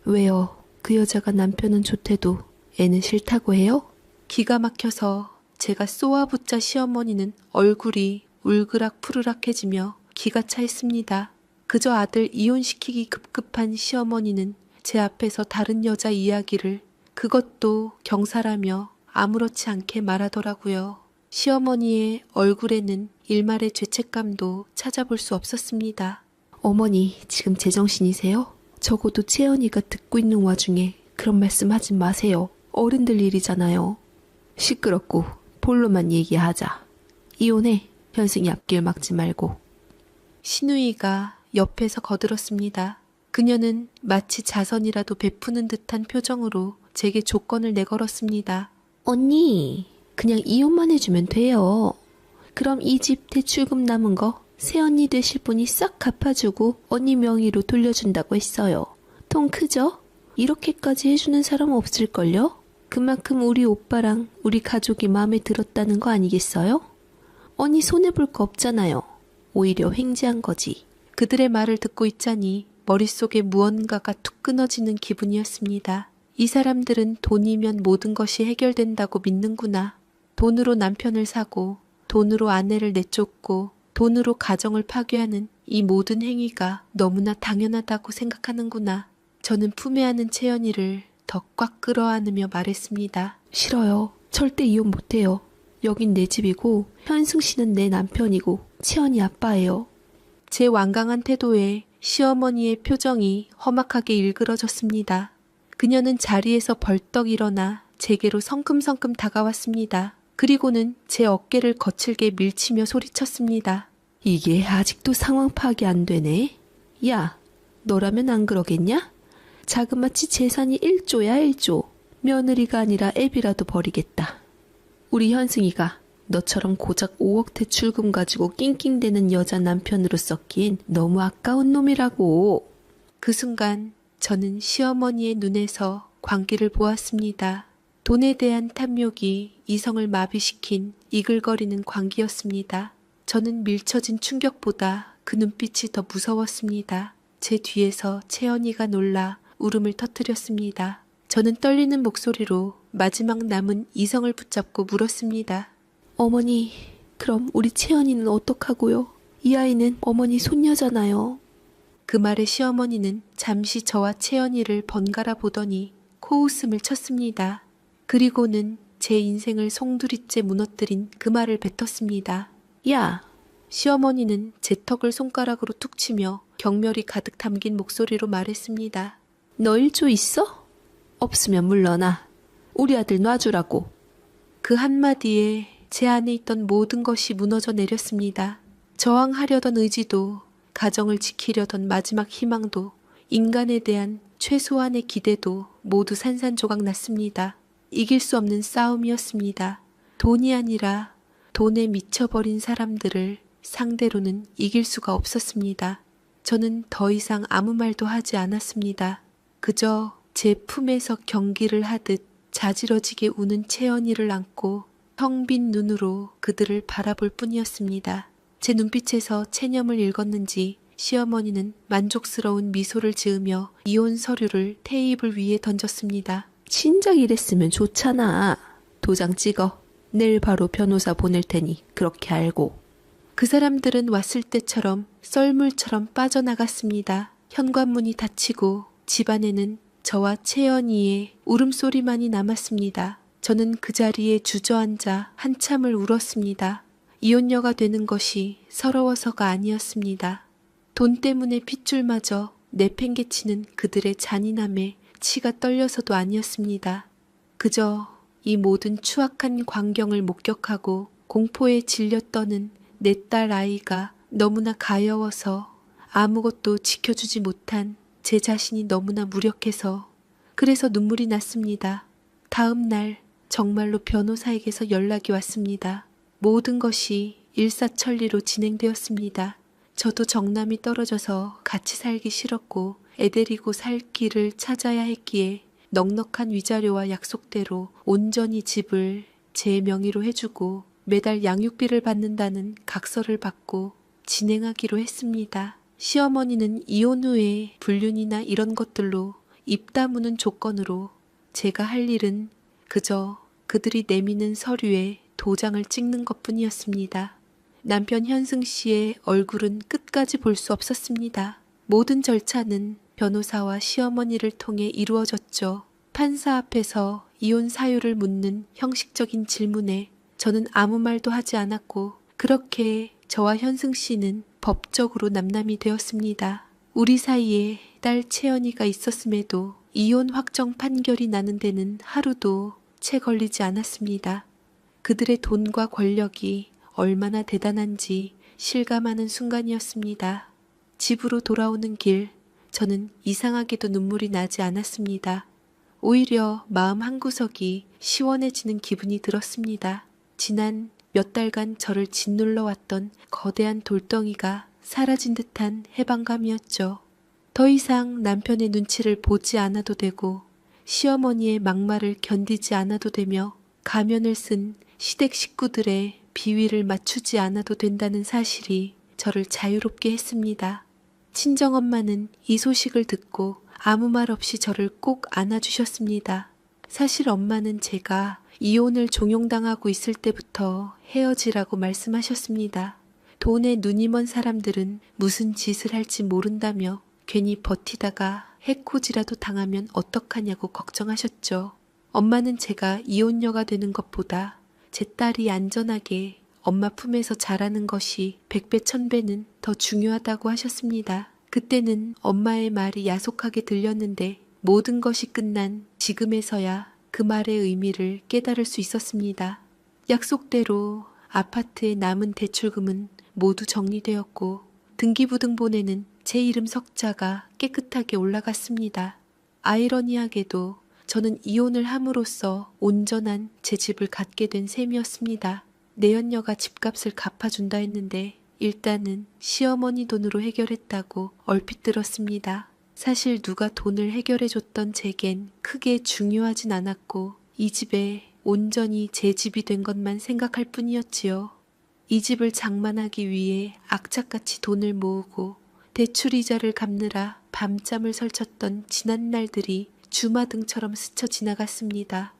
왜요? 그 여자가 남편은 좋대도 애는 싫다고 해요? 기가 막혀서 제가 쏘아붙자 시어머니는 얼굴이 울그락 푸르락해지며 기가 차 있습니다. 그저 아들 이혼시키기 급급한 시어머니는 제 앞에서 다른 여자 이야기를 그것도 경사라며 아무렇지 않게 말하더라고요. 시어머니의 얼굴에는 일말의 죄책감도 찾아볼 수 없었습니다. 어머니 지금 제정신이세요? 적어도 채연이가 듣고 있는 와중에 그런 말씀 하지 마세요. 어른들 일이잖아요. 시끄럽고 볼로만 얘기하자. 이혼해. 현승이 앞길 막지 말고. 신우이가 옆에서 거들었습니다. 그녀는 마치 자선이라도 베푸는 듯한 표정으로 제게 조건을 내걸었습니다. 언니, 그냥 이혼만 해주면 돼요. 그럼 이 집 대출금 남은 거 새언니 되실 분이 싹 갚아주고 언니 명의로 돌려준다고 했어요. 통 크죠? 이렇게까지 해주는 사람 없을걸요? 그만큼 우리 오빠랑 우리 가족이 마음에 들었다는 거 아니겠어요? 언니 손해볼 거 없잖아요. 오히려 횡재한 거지. 그들의 말을 듣고 있자니 머릿속에 무언가가 툭 끊어지는 기분이었습니다. 이 사람들은 돈이면 모든 것이 해결된다고 믿는구나. 돈으로 남편을 사고 돈으로 아내를 내쫓고 돈으로 가정을 파괴하는 이 모든 행위가 너무나 당연하다고 생각하는구나. 저는 품에 안은 채연이를 더 꽉 끌어안으며 말했습니다. 싫어요. 절대 이혼 못해요. 여긴 내 집이고 현승 씨는 내 남편이고 채연이 아빠예요. 제 완강한 태도에 시어머니의 표정이 험악하게 일그러졌습니다. 그녀는 자리에서 벌떡 일어나 제게로 성큼성큼 다가왔습니다. 그리고는 제 어깨를 거칠게 밀치며 소리쳤습니다. 이게 아직도 상황 파악이 안 되네. 야, 너라면 안 그러겠냐? 자그마치 재산이 1조야 1조. 며느리가 아니라 애비라도 버리겠다. 우리 현승이가 너처럼 고작 5억 대출금 가지고 낑낑대는 여자 남편으로 썩긴 너무 아까운 놈이라고. 그 순간 저는 시어머니의 눈에서 광기를 보았습니다. 돈에 대한 탐욕이 이성을 마비시킨 이글거리는 광기였습니다. 저는 밀쳐진 충격보다 그 눈빛이 더 무서웠습니다. 제 뒤에서 채연이가 놀라 울음을 터뜨렸습니다. 저는 떨리는 목소리로 마지막 남은 이성을 붙잡고 물었습니다. 어머니, 그럼 우리 채연이는 어떡하고요? 이 아이는 어머니 손녀잖아요. 그 말에 시어머니는 잠시 저와 채연이를 번갈아 보더니 코웃음을 쳤습니다. 그리고는 제 인생을 송두리째 무너뜨린 그 말을 뱉었습니다. 야, 시어머니는 제 턱을 손가락으로 툭 치며 경멸이 가득 담긴 목소리로 말했습니다. 너 1조 있어? 없으면 물러나. 우리 아들 놔주라고. 그 한마디에 제 안에 있던 모든 것이 무너져 내렸습니다. 저항하려던 의지도, 가정을 지키려던 마지막 희망도, 인간에 대한 최소한의 기대도 모두 산산조각 났습니다. 이길 수 없는 싸움이었습니다. 돈이 아니라 돈에 미쳐버린 사람들을 상대로는 이길 수가 없었습니다. 저는 더 이상 아무 말도 하지 않았습니다. 그저 제 품에서 경기를 하듯 자지러지게 우는 채연이를 안고 텅 빈 눈으로 그들을 바라볼 뿐이었습니다. 제 눈빛에서 체념을 읽었는지 시어머니는 만족스러운 미소를 지으며 이혼 서류를 테이블 위에 던졌습니다. 진작 이랬으면 좋잖아. 도장 찍어. 내일 바로 변호사 보낼 테니 그렇게 알고. 그 사람들은 왔을 때처럼 썰물처럼 빠져나갔습니다. 현관문이 닫히고 집안에는 저와 채연이의 울음소리만이 남았습니다. 저는 그 자리에 주저앉아 한참을 울었습니다. 이혼녀가 되는 것이 서러워서가 아니었습니다. 돈 때문에 핏줄마저 내팽개치는 그들의 잔인함에 치가 떨려서도 아니었습니다. 그저 이 모든 추악한 광경을 목격하고 공포에 질려 떠는 내 딸 아이가 너무나 가여워서 아무것도 지켜주지 못한 제 자신이 너무나 무력해서 그래서 눈물이 났습니다. 다음 날 정말로 변호사에게서 연락이 왔습니다. 모든 것이 일사천리로 진행되었습니다. 저도 정남이 떨어져서 같이 살기 싫었고 애 데리고 살 길을 찾아야 했기에 넉넉한 위자료와 약속대로 온전히 집을 제 명의로 해주고 매달 양육비를 받는다는 각서를 받고 진행하기로 했습니다. 시어머니는 이혼 후에 불륜이나 이런 것들로 입 다무는 조건으로 제가 할 일은 그저 그들이 내미는 서류에 도장을 찍는 것뿐이었습니다. 남편 현승 씨의 얼굴은 끝까지 볼 수 없었습니다. 모든 절차는 변호사와 시어머니를 통해 이루어졌죠. 판사 앞에서 이혼 사유를 묻는 형식적인 질문에 저는 아무 말도 하지 않았고 그렇게 저와 현승 씨는 법적으로 남남이 되었습니다. 우리 사이에 딸 채연이가 있었음에도 이혼 확정 판결이 나는 데는 하루도 채 걸리지 않았습니다. 그들의 돈과 권력이 얼마나 대단한지 실감하는 순간이었습니다. 집으로 돌아오는 길, 저는 이상하게도 눈물이 나지 않았습니다. 오히려 마음 한구석이 시원해지는 기분이 들었습니다. 지난 몇 달간 저를 짓눌러 왔던 거대한 돌덩이가 사라진 듯한 해방감이었죠. 더 이상 남편의 눈치를 보지 않아도 되고 시어머니의 막말을 견디지 않아도 되며 가면을 쓴 시댁 식구들의 비위를 맞추지 않아도 된다는 사실이 저를 자유롭게 했습니다. 친정엄마는 이 소식을 듣고 아무 말 없이 저를 꼭 안아주셨습니다. 사실 엄마는 제가 이혼을 종용당하고 있을 때부터 헤어지라고 말씀하셨습니다. 돈에 눈이 먼 사람들은 무슨 짓을 할지 모른다며 괜히 버티다가 해코지라도 당하면 어떡하냐고 걱정하셨죠. 엄마는 제가 이혼녀가 되는 것보다 제 딸이 안전하게 엄마 품에서 자라는 것이 100배 1000배는 더 중요하다고 하셨습니다. 그때는 엄마의 말이 야속하게 들렸는데 모든 것이 끝난 지금에서야 그 말의 의미를 깨달을 수 있었습니다. 약속대로 아파트의 남은 대출금은 모두 정리되었고 등기부등본에는 제 이름 석자가 깨끗하게 올라갔습니다. 아이러니하게도 저는 이혼을 함으로써 온전한 제 집을 갖게 된 셈이었습니다. 내연녀가 집값을 갚아준다 했는데 일단은 시어머니 돈으로 해결했다고 얼핏 들었습니다. 사실 누가 돈을 해결해줬던 제겐 크게 중요하진 않았고 이 집에 온전히 제 집이 된 것만 생각할 뿐이었지요. 이 집을 장만하기 위해 악착같이 돈을 모으고 대출이자를 갚느라 밤잠을 설쳤던 지난 날들이 주마등처럼 스쳐 지나갔습니다.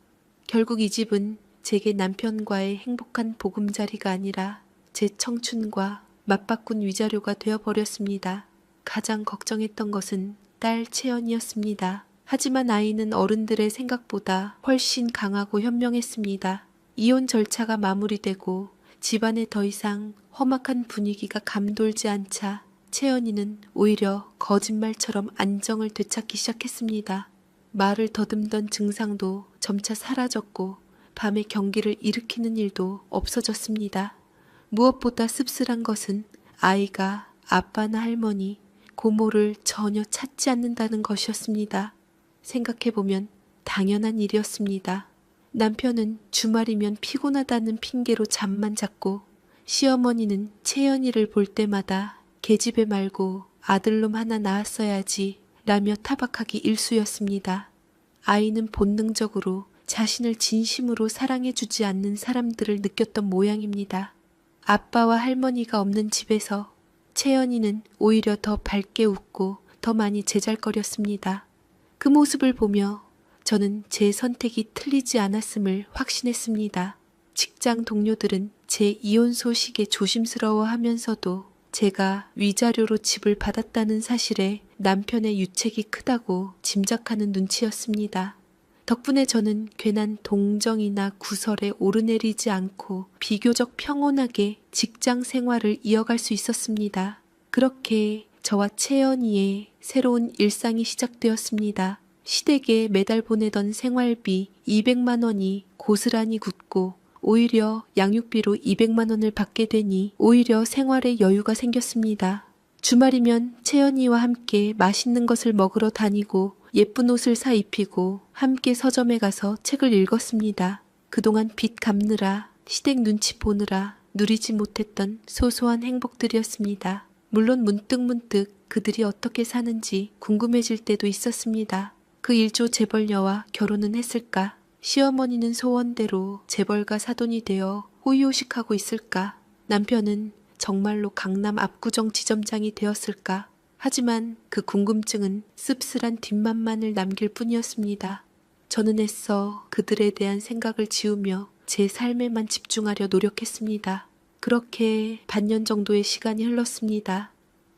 결국 이 집은 제게 남편과의 행복한 보금자리가 아니라 제 청춘과 맞바꾼 위자료가 되어버렸습니다. 가장 걱정했던 것은 딸 채연이었습니다. 하지만 아이는 어른들의 생각보다 훨씬 강하고 현명했습니다. 이혼 절차가 마무리되고 집안에 더 이상 험악한 분위기가 감돌지 않자 채연이는 오히려 거짓말처럼 안정을 되찾기 시작했습니다. 말을 더듬던 증상도 점차 사라졌고 밤에 경기를 일으키는 일도 없어졌습니다. 무엇보다 씁쓸한 것은 아이가 아빠나 할머니, 고모를 전혀 찾지 않는다는 것이었습니다. 생각해보면 당연한 일이었습니다. 남편은 주말이면 피곤하다는 핑계로 잠만 잤고 시어머니는 채연이를 볼 때마다 계집애 말고 아들놈 하나 낳았어야지 라며 타박하기 일쑤였습니다. 아이는 본능적으로 자신을 진심으로 사랑해주지 않는 사람들을 느꼈던 모양입니다. 아빠와 할머니가 없는 집에서 채연이는 오히려 더 밝게 웃고 더 많이 제잘거렸습니다. 그 모습을 보며 저는 제 선택이 틀리지 않았음을 확신했습니다. 직장 동료들은 제 이혼 소식에 조심스러워하면서도 제가 위자료로 집을 받았다는 사실에 남편의 유책이 크다고 짐작하는 눈치였습니다. 덕분에 저는 괜한 동정이나 구설에 오르내리지 않고 비교적 평온하게 직장 생활을 이어갈 수 있었습니다. 그렇게 저와 채연이의 새로운 일상이 시작되었습니다. 시댁에 매달 보내던 생활비 200만 원이 고스란히 굳고 오히려 양육비로 200만 원을 받게 되니 오히려 생활에 여유가 생겼습니다. 주말이면 채연이와 함께 맛있는 것을 먹으러 다니고 예쁜 옷을 사 입히고 함께 서점에 가서 책을 읽었습니다. 그동안 빚 갚느라 시댁 눈치 보느라 누리지 못했던 소소한 행복들이었습니다. 물론 문득문득 그들이 어떻게 사는지 궁금해질 때도 있었습니다. 그 일조 재벌녀와 결혼은 했을까? 시어머니는 소원대로 재벌가 사돈이 되어 호의호식하고 있을까? 남편은 정말로 강남 압구정 지점장이 되었을까? 하지만 그 궁금증은 씁쓸한 뒷맛만을 남길 뿐이었습니다. 저는 애써 그들에 대한 생각을 지우며 제 삶에만 집중하려 노력했습니다. 그렇게 반년 정도의 시간이 흘렀습니다.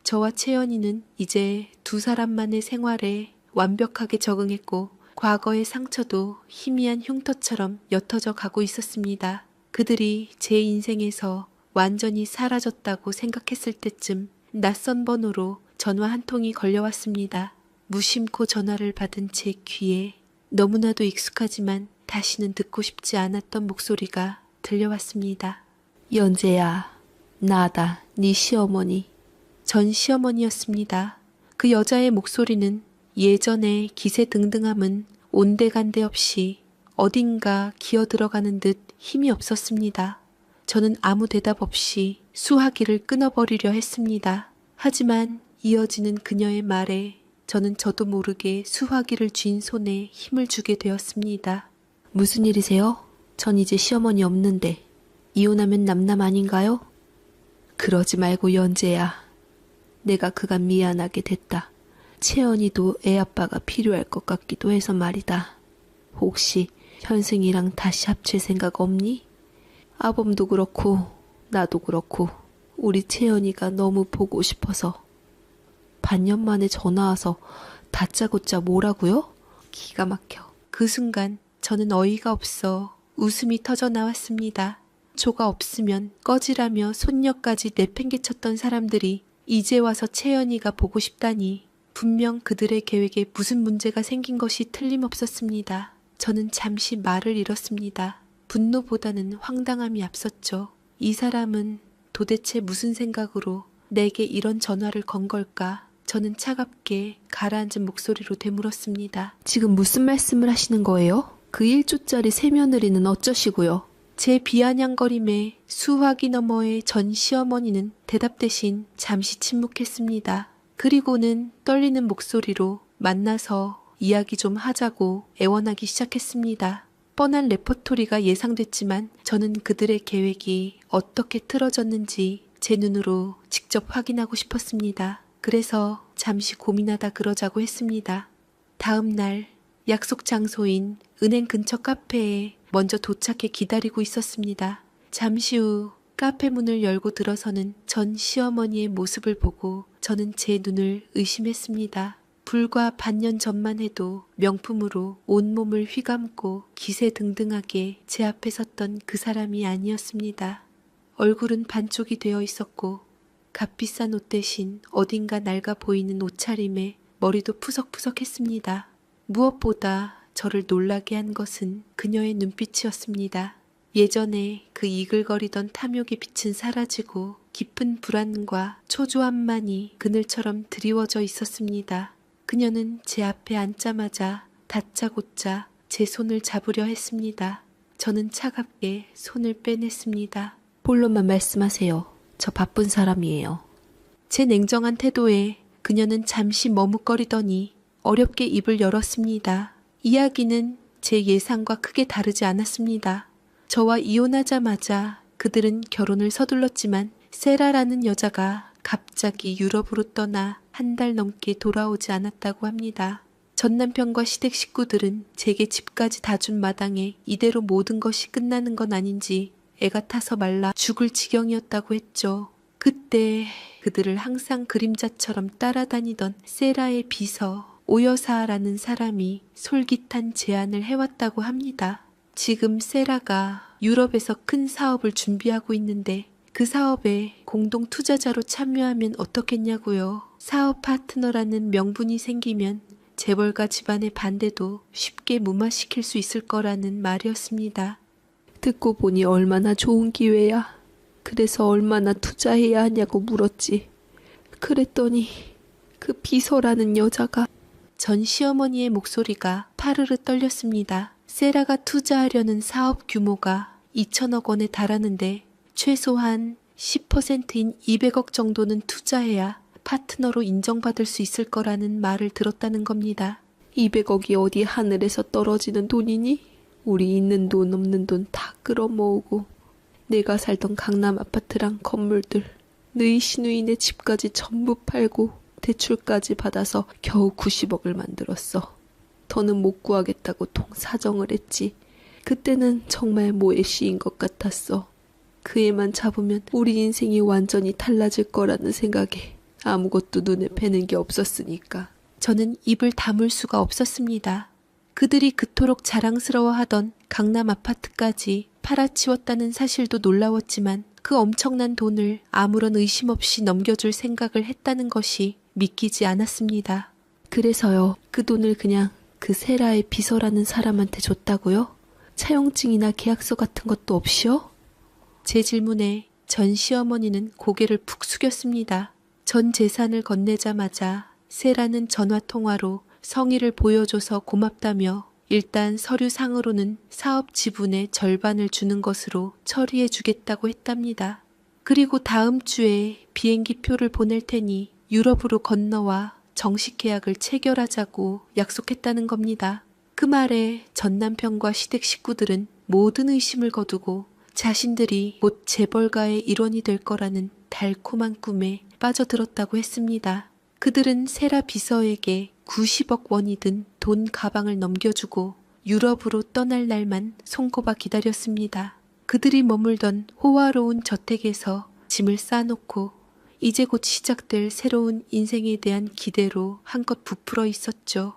저와 채연이는 이제 두 사람만의 생활에 완벽하게 적응했고 과거의 상처도 희미한 흉터처럼 옅어져 가고 있었습니다. 그들이 제 인생에서 완전히 사라졌다고 생각했을 때쯤 낯선 번호로 전화 한 통이 걸려왔습니다. 무심코 전화를 받은 제 귀에 너무나도 익숙하지만 다시는 듣고 싶지 않았던 목소리가 들려왔습니다. 연재야, 나다, 네 시어머니. 전 시어머니였습니다. 그 여자의 목소리는 예전의 기세등등함은 온데간데 없이 어딘가 기어들어가는 듯 힘이 없었습니다. 저는 아무 대답 없이 수화기를 끊어버리려 했습니다. 하지만 이어지는 그녀의 말에 저는 저도 모르게 수화기를 쥔 손에 힘을 주게 되었습니다. 무슨 일이세요? 전 이제 시어머니 없는데. 이혼하면 남남 아닌가요? 그러지 말고 연재야. 내가 그간 미안하게 됐다. 채연이도 애 아빠가 필요할 것 같기도 해서 말이다. 혹시 현승이랑 다시 합칠 생각 없니? 아범도 그렇고 나도 그렇고 우리 채연이가 너무 보고 싶어서. 반년 만에 전화와서 다짜고짜 뭐라고요? 기가 막혀. 그 순간 저는 어이가 없어 웃음이 터져 나왔습니다. 조가 없으면 꺼지라며 손녀까지 내팽개쳤던 사람들이 이제 와서 채연이가 보고 싶다니 분명 그들의 계획에 무슨 문제가 생긴 것이 틀림없었습니다. 저는 잠시 말을 잃었습니다. 분노보다는 황당함이 앞섰죠. 이 사람은 도대체 무슨 생각으로 내게 이런 전화를 건 걸까? 저는 차갑게 가라앉은 목소리로 되물었습니다. 지금 무슨 말씀을 하시는 거예요? 그 1조짜리 세며느리는 어쩌시고요? 제 비아냥거림에 수화기 너머의 전 시어머니는 대답 대신 잠시 침묵했습니다. 그리고는 떨리는 목소리로 만나서 이야기 좀 하자고 애원하기 시작했습니다. 뻔한 레퍼토리가 예상됐지만 저는 그들의 계획이 어떻게 틀어졌는지 제 눈으로 직접 확인하고 싶었습니다. 그래서 잠시 고민하다 그러자고 했습니다. 다음 날 약속 장소인 은행 근처 카페에 먼저 도착해 기다리고 있었습니다. 잠시 후 카페 문을 열고 들어서는 전 시어머니의 모습을 보고 저는 제 눈을 의심했습니다. 불과 반년 전만 해도 명품으로 온몸을 휘감고 기세등등하게 제 앞에 섰던 그 사람이 아니었습니다. 얼굴은 반쪽이 되어 있었고 값비싼 옷 대신 어딘가 낡아 보이는 옷차림에 머리도 푸석푸석했습니다. 무엇보다 저를 놀라게 한 것은 그녀의 눈빛이었습니다. 예전에 그 이글거리던 탐욕의 빛은 사라지고 깊은 불안과 초조함만이 그늘처럼 드리워져 있었습니다. 그녀는 제 앞에 앉자마자 다짜고짜 제 손을 잡으려 했습니다. 저는 차갑게 손을 빼냈습니다. 본론만 말씀하세요. 저 바쁜 사람이에요. 제 냉정한 태도에 그녀는 잠시 머뭇거리더니 어렵게 입을 열었습니다. 이야기는 제 예상과 크게 다르지 않았습니다. 저와 이혼하자마자 그들은 결혼을 서둘렀지만 세라라는 여자가 갑자기 유럽으로 떠나 한 달 넘게 돌아오지 않았다고 합니다. 전 남편과 시댁 식구들은 제게 집까지 다 준 마당에 이대로 모든 것이 끝나는 건 아닌지 애가 타서 말라 죽을 지경이었다고 했죠. 그때 그들을 항상 그림자처럼 따라다니던 세라의 비서 오여사라는 사람이 솔깃한 제안을 해왔다고 합니다. 지금 세라가 유럽에서 큰 사업을 준비하고 있는데 그 사업에 공동 투자자로 참여하면 어떻겠냐고요. 사업 파트너라는 명분이 생기면 재벌가 집안의 반대도 쉽게 무마시킬 수 있을 거라는 말이었습니다. 듣고 보니 얼마나 좋은 기회야. 그래서 얼마나 투자해야 하냐고 물었지. 그랬더니 그 비서라는 여자가. 전 시어머니의 목소리가 파르르 떨렸습니다. 세라가 투자하려는 사업 규모가 2천억 원에 달하는데 최소한 10%인 200억 정도는 투자해야 파트너로 인정받을 수 있을 거라는 말을 들었다는 겁니다. 200억이 어디 하늘에서 떨어지는 돈이니? 우리 있는 돈 없는 돈 다 끌어모으고 내가 살던 강남 아파트랑 건물들, 너희 시누이네 집까지 전부 팔고 대출까지 받아서 겨우 90억을 만들었어. 더는 못 구하겠다고 통사정을 했지. 그때는 정말 모에 씌인 것 같았어. 그 애만 잡으면 우리 인생이 완전히 달라질 거라는 생각에 아무것도 눈에 뵈는 게 없었으니까. 저는 입을 다물 수가 없었습니다. 그들이 그토록 자랑스러워하던 강남 아파트까지 팔아치웠다는 사실도 놀라웠지만 그 엄청난 돈을 아무런 의심 없이 넘겨줄 생각을 했다는 것이 믿기지 않았습니다. 그래서요, 그 돈을 그냥 그 세라의 비서라는 사람한테 줬다고요? 차용증이나 계약서 같은 것도 없이요? 제 질문에 전 시어머니는 고개를 푹 숙였습니다. 전 재산을 건네자마자 세라는 전화통화로 성의를 보여줘서 고맙다며 일단 서류상으로는 사업 지분의 절반을 주는 것으로 처리해 주겠다고 했답니다. 그리고 다음 주에 비행기표를 보낼 테니 유럽으로 건너와 정식 계약을 체결하자고 약속했다는 겁니다. 그 말에 전 남편과 시댁 식구들은 모든 의심을 거두고 자신들이 곧 재벌가의 일원이 될 거라는 달콤한 꿈에 빠져들었다고 했습니다. 그들은 세라 비서에게 90억 원이 든 돈 가방을 넘겨주고 유럽으로 떠날 날만 손꼽아 기다렸습니다. 그들이 머물던 호화로운 저택에서 짐을 싸놓고 이제 곧 시작될 새로운 인생에 대한 기대로 한껏 부풀어 있었죠.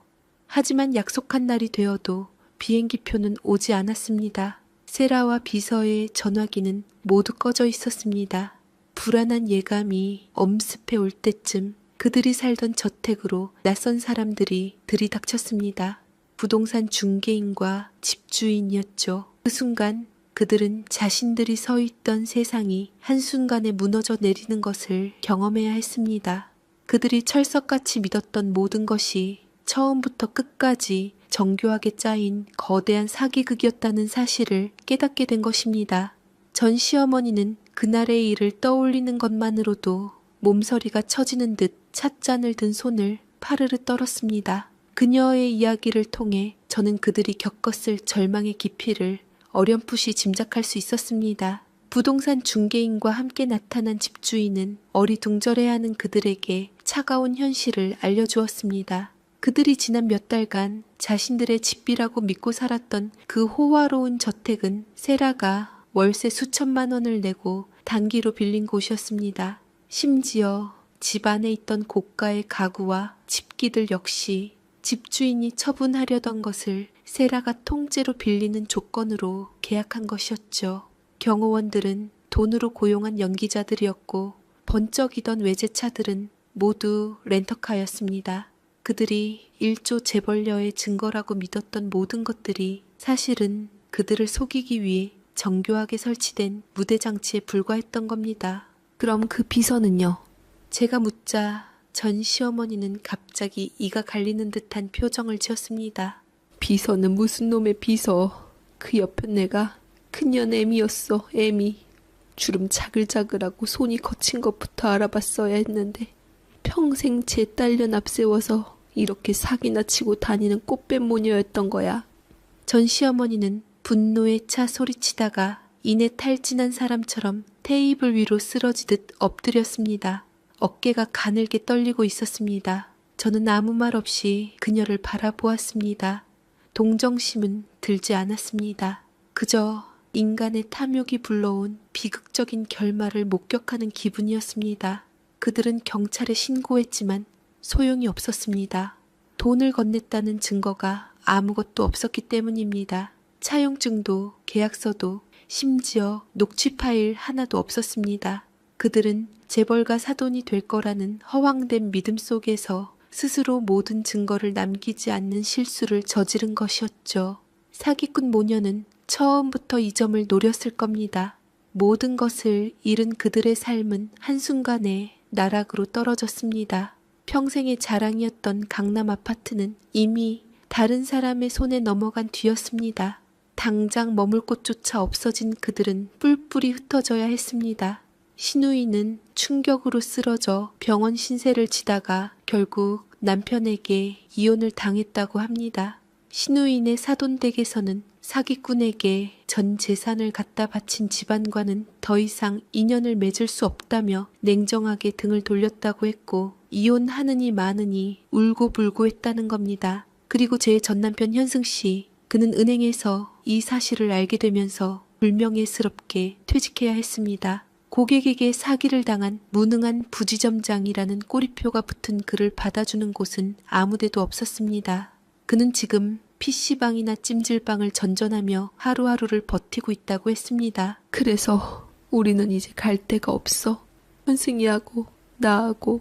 하지만 약속한 날이 되어도 비행기표는 오지 않았습니다. 세라와 비서의 전화기는 모두 꺼져 있었습니다. 불안한 예감이 엄습해 올 때쯤 그들이 살던 저택으로 낯선 사람들이 들이닥쳤습니다. 부동산 중개인과 집주인이었죠. 그 순간 그들은 자신들이 서 있던 세상이 한순간에 무너져 내리는 것을 경험해야 했습니다. 그들이 철석같이 믿었던 모든 것이 처음부터 끝까지 정교하게 짜인 거대한 사기극이었다는 사실을 깨닫게 된 것입니다. 전 시어머니는 그날의 일을 떠올리는 것만으로도 몸서리가 처지는 듯 찻잔을 든 손을 파르르 떨었습니다. 그녀의 이야기를 통해 저는 그들이 겪었을 절망의 깊이를 어렴풋이 짐작할 수 있었습니다. 부동산 중개인과 함께 나타난 집주인은 어리둥절해하는 그들에게 차가운 현실을 알려주었습니다. 그들이 지난 몇 달간 자신들의 집이라고 믿고 살았던 그 호화로운 저택은 세라가 월세 수천만 원을 내고 단기로 빌린 곳이었습니다. 심지어 집 안에 있던 고가의 가구와 집기들 역시 집주인이 처분하려던 것을 세라가 통째로 빌리는 조건으로 계약한 것이었죠. 경호원들은 돈으로 고용한 연기자들이었고 번쩍이던 외제차들은 모두 렌터카였습니다. 그들이 일조 재벌녀의 증거라고 믿었던 모든 것들이 사실은 그들을 속이기 위해 정교하게 설치된 무대 장치에 불과했던 겁니다. 그럼 그 비서는요? 제가 묻자 전 시어머니는 갑자기 이가 갈리는 듯한 표정을 지었습니다. 비서는 무슨 놈의 비서. 그 옆에 내가 그년 애미였어, 애미. 주름 자글자글하고 손이 거친 것부터 알아봤어야 했는데 평생 제 딸년 앞세워서 이렇게 사기나 치고 다니는 꽃뱀 모녀였던 거야. 전 시어머니는 분노에 차 소리치다가 이내 탈진한 사람처럼 테이블 위로 쓰러지듯 엎드렸습니다. 어깨가 가늘게 떨리고 있었습니다. 저는 아무 말 없이 그녀를 바라보았습니다. 동정심은 들지 않았습니다. 그저 인간의 탐욕이 불러온 비극적인 결말을 목격하는 기분이었습니다. 그들은 경찰에 신고했지만 소용이 없었습니다. 돈을 건넸다는 증거가 아무것도 없었기 때문입니다. 차용증도 계약서도 심지어 녹취 파일 하나도 없었습니다. 그들은 재벌가 사돈이 될 거라는 허황된 믿음 속에서 스스로 모든 증거를 남기지 않는 실수를 저지른 것이었죠. 사기꾼 모녀는 처음부터 이 점을 노렸을 겁니다. 모든 것을 잃은 그들의 삶은 한순간에 나락으로 떨어졌습니다. 평생의 자랑이었던 강남 아파트는 이미 다른 사람의 손에 넘어간 뒤였습니다. 당장 머물 곳조차 없어진 그들은 뿔뿔이 흩어져야 했습니다. 신우이는 충격으로 쓰러져 병원 신세를 지다가 결국 남편에게 이혼을 당했다고 합니다. 신우인의 사돈댁에서는 사기꾼에게 전 재산을 갖다 바친 집안과는 더 이상 인연을 맺을 수 없다며 냉정하게 등을 돌렸다고 했고 이혼하느니 마느니 울고불고 했다는 겁니다. 그리고 제 전남편 현승씨, 그는 은행에서 이 사실을 알게 되면서 불명예스럽게 퇴직해야 했습니다. 고객에게 사기를 당한 무능한 부지점장이라는 꼬리표가 붙은 그를 받아주는 곳은 아무데도 없었습니다. 그는 지금 PC방이나 찜질방을 전전하며 하루하루를 버티고 있다고 했습니다. 그래서 우리는 이제 갈 데가 없어. 현승이하고 나하고.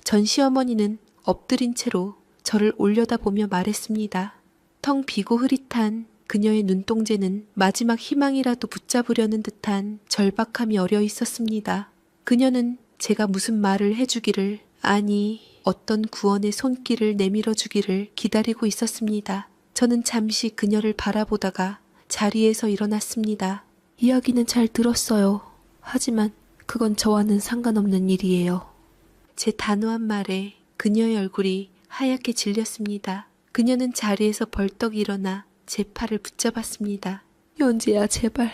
전 시어머니는 엎드린 채로 저를 올려다보며 말했습니다. 텅 비고 흐릿한 그녀의 눈동자는 마지막 희망이라도 붙잡으려는 듯한 절박함이 어려 있었습니다. 그녀는 제가 무슨 말을 해주기를, 아니 어떤 구원의 손길을 내밀어 주기를 기다리고 있었습니다. 저는 잠시 그녀를 바라보다가 자리에서 일어났습니다. 이야기는 잘 들었어요. 하지만 그건 저와는 상관없는 일이에요. 제 단호한 말에 그녀의 얼굴이 하얗게 질렸습니다. 그녀는 자리에서 벌떡 일어나 제 팔을 붙잡았습니다. 연재야, 제발.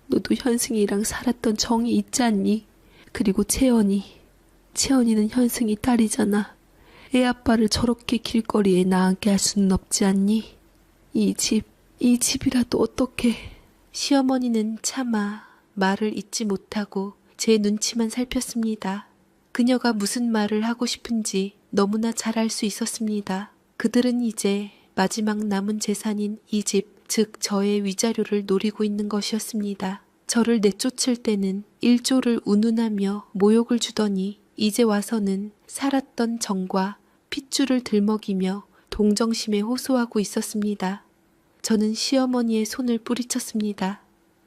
너도 현승이랑 살았던 정이 있지 않니? 그리고 채연이는 현승이 딸이잖아. 애 아빠를 저렇게 길거리에 나앉게 할 수는 없지 않니? 이 집이라도 어떻게. 시어머니는 차마 말을 잇지 못하고 제 눈치만 살폈습니다. 그녀가 무슨 말을 하고 싶은지 너무나 잘 알 수 있었습니다. 그들은 이제 마지막 남은 재산인 이 집, 즉 저의 위자료를 노리고 있는 것이었습니다. 저를 내쫓을 때는 일조를 운운하며 모욕을 주더니 이제 와서는 살았던 정과 핏줄을 들먹이며 동정심에 호소하고 있었습니다. 저는 시어머니의 손을 뿌리쳤습니다.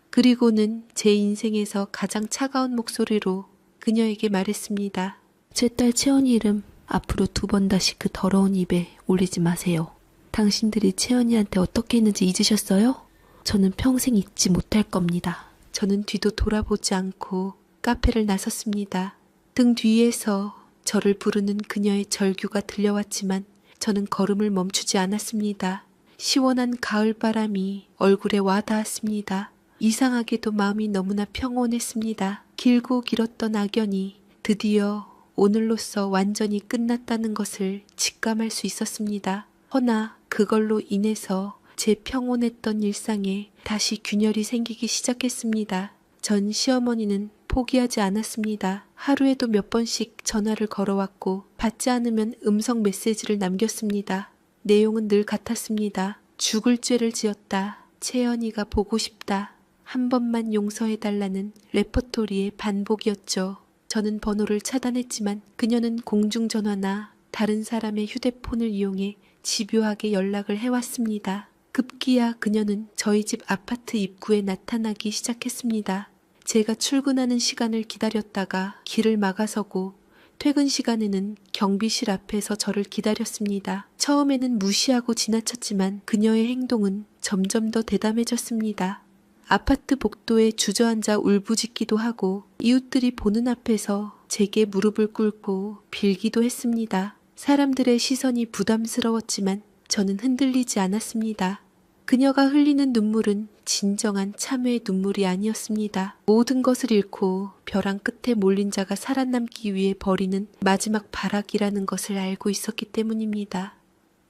그리고는 제 인생에서 가장 차가운 목소리로 그녀에게 말했습니다. 제 딸 채연이 이름 앞으로 2번 다시 그 더러운 입에 올리지 마세요. 당신들이 채연이한테 어떻게 했는지 잊으셨어요? 저는 평생 잊지 못할 겁니다. 저는 뒤도 돌아보지 않고 카페를 나섰습니다. 등 뒤에서 저를 부르는 그녀의 절규가 들려왔지만 저는 걸음을 멈추지 않았습니다. 시원한 가을바람이 얼굴에 와닿았습니다. 이상하게도 마음이 너무나 평온했습니다. 길고 길었던 악연이 드디어 오늘로써 완전히 끝났다는 것을 직감할 수 있었습니다. 허나 그걸로 인해서 제 평온했던 일상에 다시 균열이 생기기 시작했습니다. 전 시어머니는 포기하지 않았습니다. 하루에도 몇 번씩 전화를 걸어왔고 받지 않으면 음성 메시지를 남겼습니다. 내용은 늘 같았습니다. 죽을 죄를 지었다. 채연이가 보고 싶다. 한 번만 용서해달라는 레퍼토리의 반복이었죠. 저는 번호를 차단했지만 그녀는 공중전화나 다른 사람의 휴대폰을 이용해 집요하게 연락을 해왔습니다. 급기야 그녀는 저희 집 아파트 입구에 나타나기 시작했습니다. 제가 출근하는 시간을 기다렸다가 길을 막아서고 퇴근 시간에는 경비실 앞에서 저를 기다렸습니다. 처음에는 무시하고 지나쳤지만 그녀의 행동은 점점 더 대담해졌습니다. 아파트 복도에 주저앉아 울부짖기도 하고 이웃들이 보는 앞에서 제게 무릎을 꿇고 빌기도 했습니다. 사람들의 시선이 부담스러웠지만 저는 흔들리지 않았습니다. 그녀가 흘리는 눈물은 진정한 참회의 눈물이 아니었습니다. 모든 것을 잃고 벼랑 끝에 몰린 자가 살아남기 위해 벌이는 마지막 발악이라는 것을 알고 있었기 때문입니다.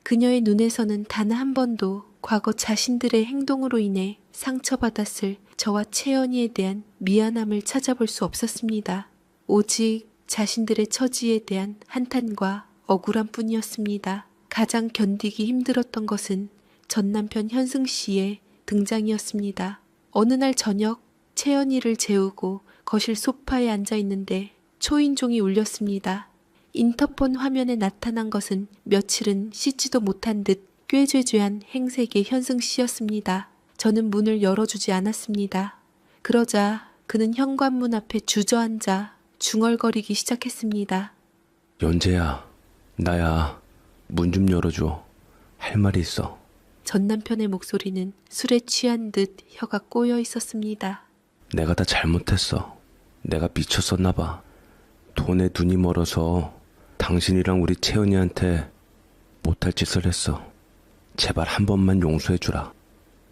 그녀의 눈에서는 단 한 번도 과거 자신들의 행동으로 인해 상처받았을 저와 채연이에 대한 미안함을 찾아볼 수 없었습니다. 오직 자신들의 처지에 대한 한탄과 억울함 뿐이었습니다. 가장 견디기 힘들었던 것은 전 남편 현승 씨의 등장이었습니다. 어느 날 저녁 채연이를 재우고 거실 소파에 앉아 있는데 초인종이 울렸습니다. 인터폰 화면에 나타난 것은 며칠은 씻지도 못한 듯 꾀죄죄한 행색의 현승 씨였습니다. 저는 문을 열어주지 않았습니다. 그러자 그는 현관문 앞에 주저앉아 중얼거리기 시작했습니다. 연재야, 나야. 문 좀 열어줘. 할 말이 있어. 전 남편의 목소리는 술에 취한 듯 혀가 꼬여 있었습니다. 내가 다 잘못했어. 내가 미쳤었나 봐. 돈에 눈이 멀어서 당신이랑 우리 채연이한테 못할 짓을 했어. 제발 한 번만 용서해주라.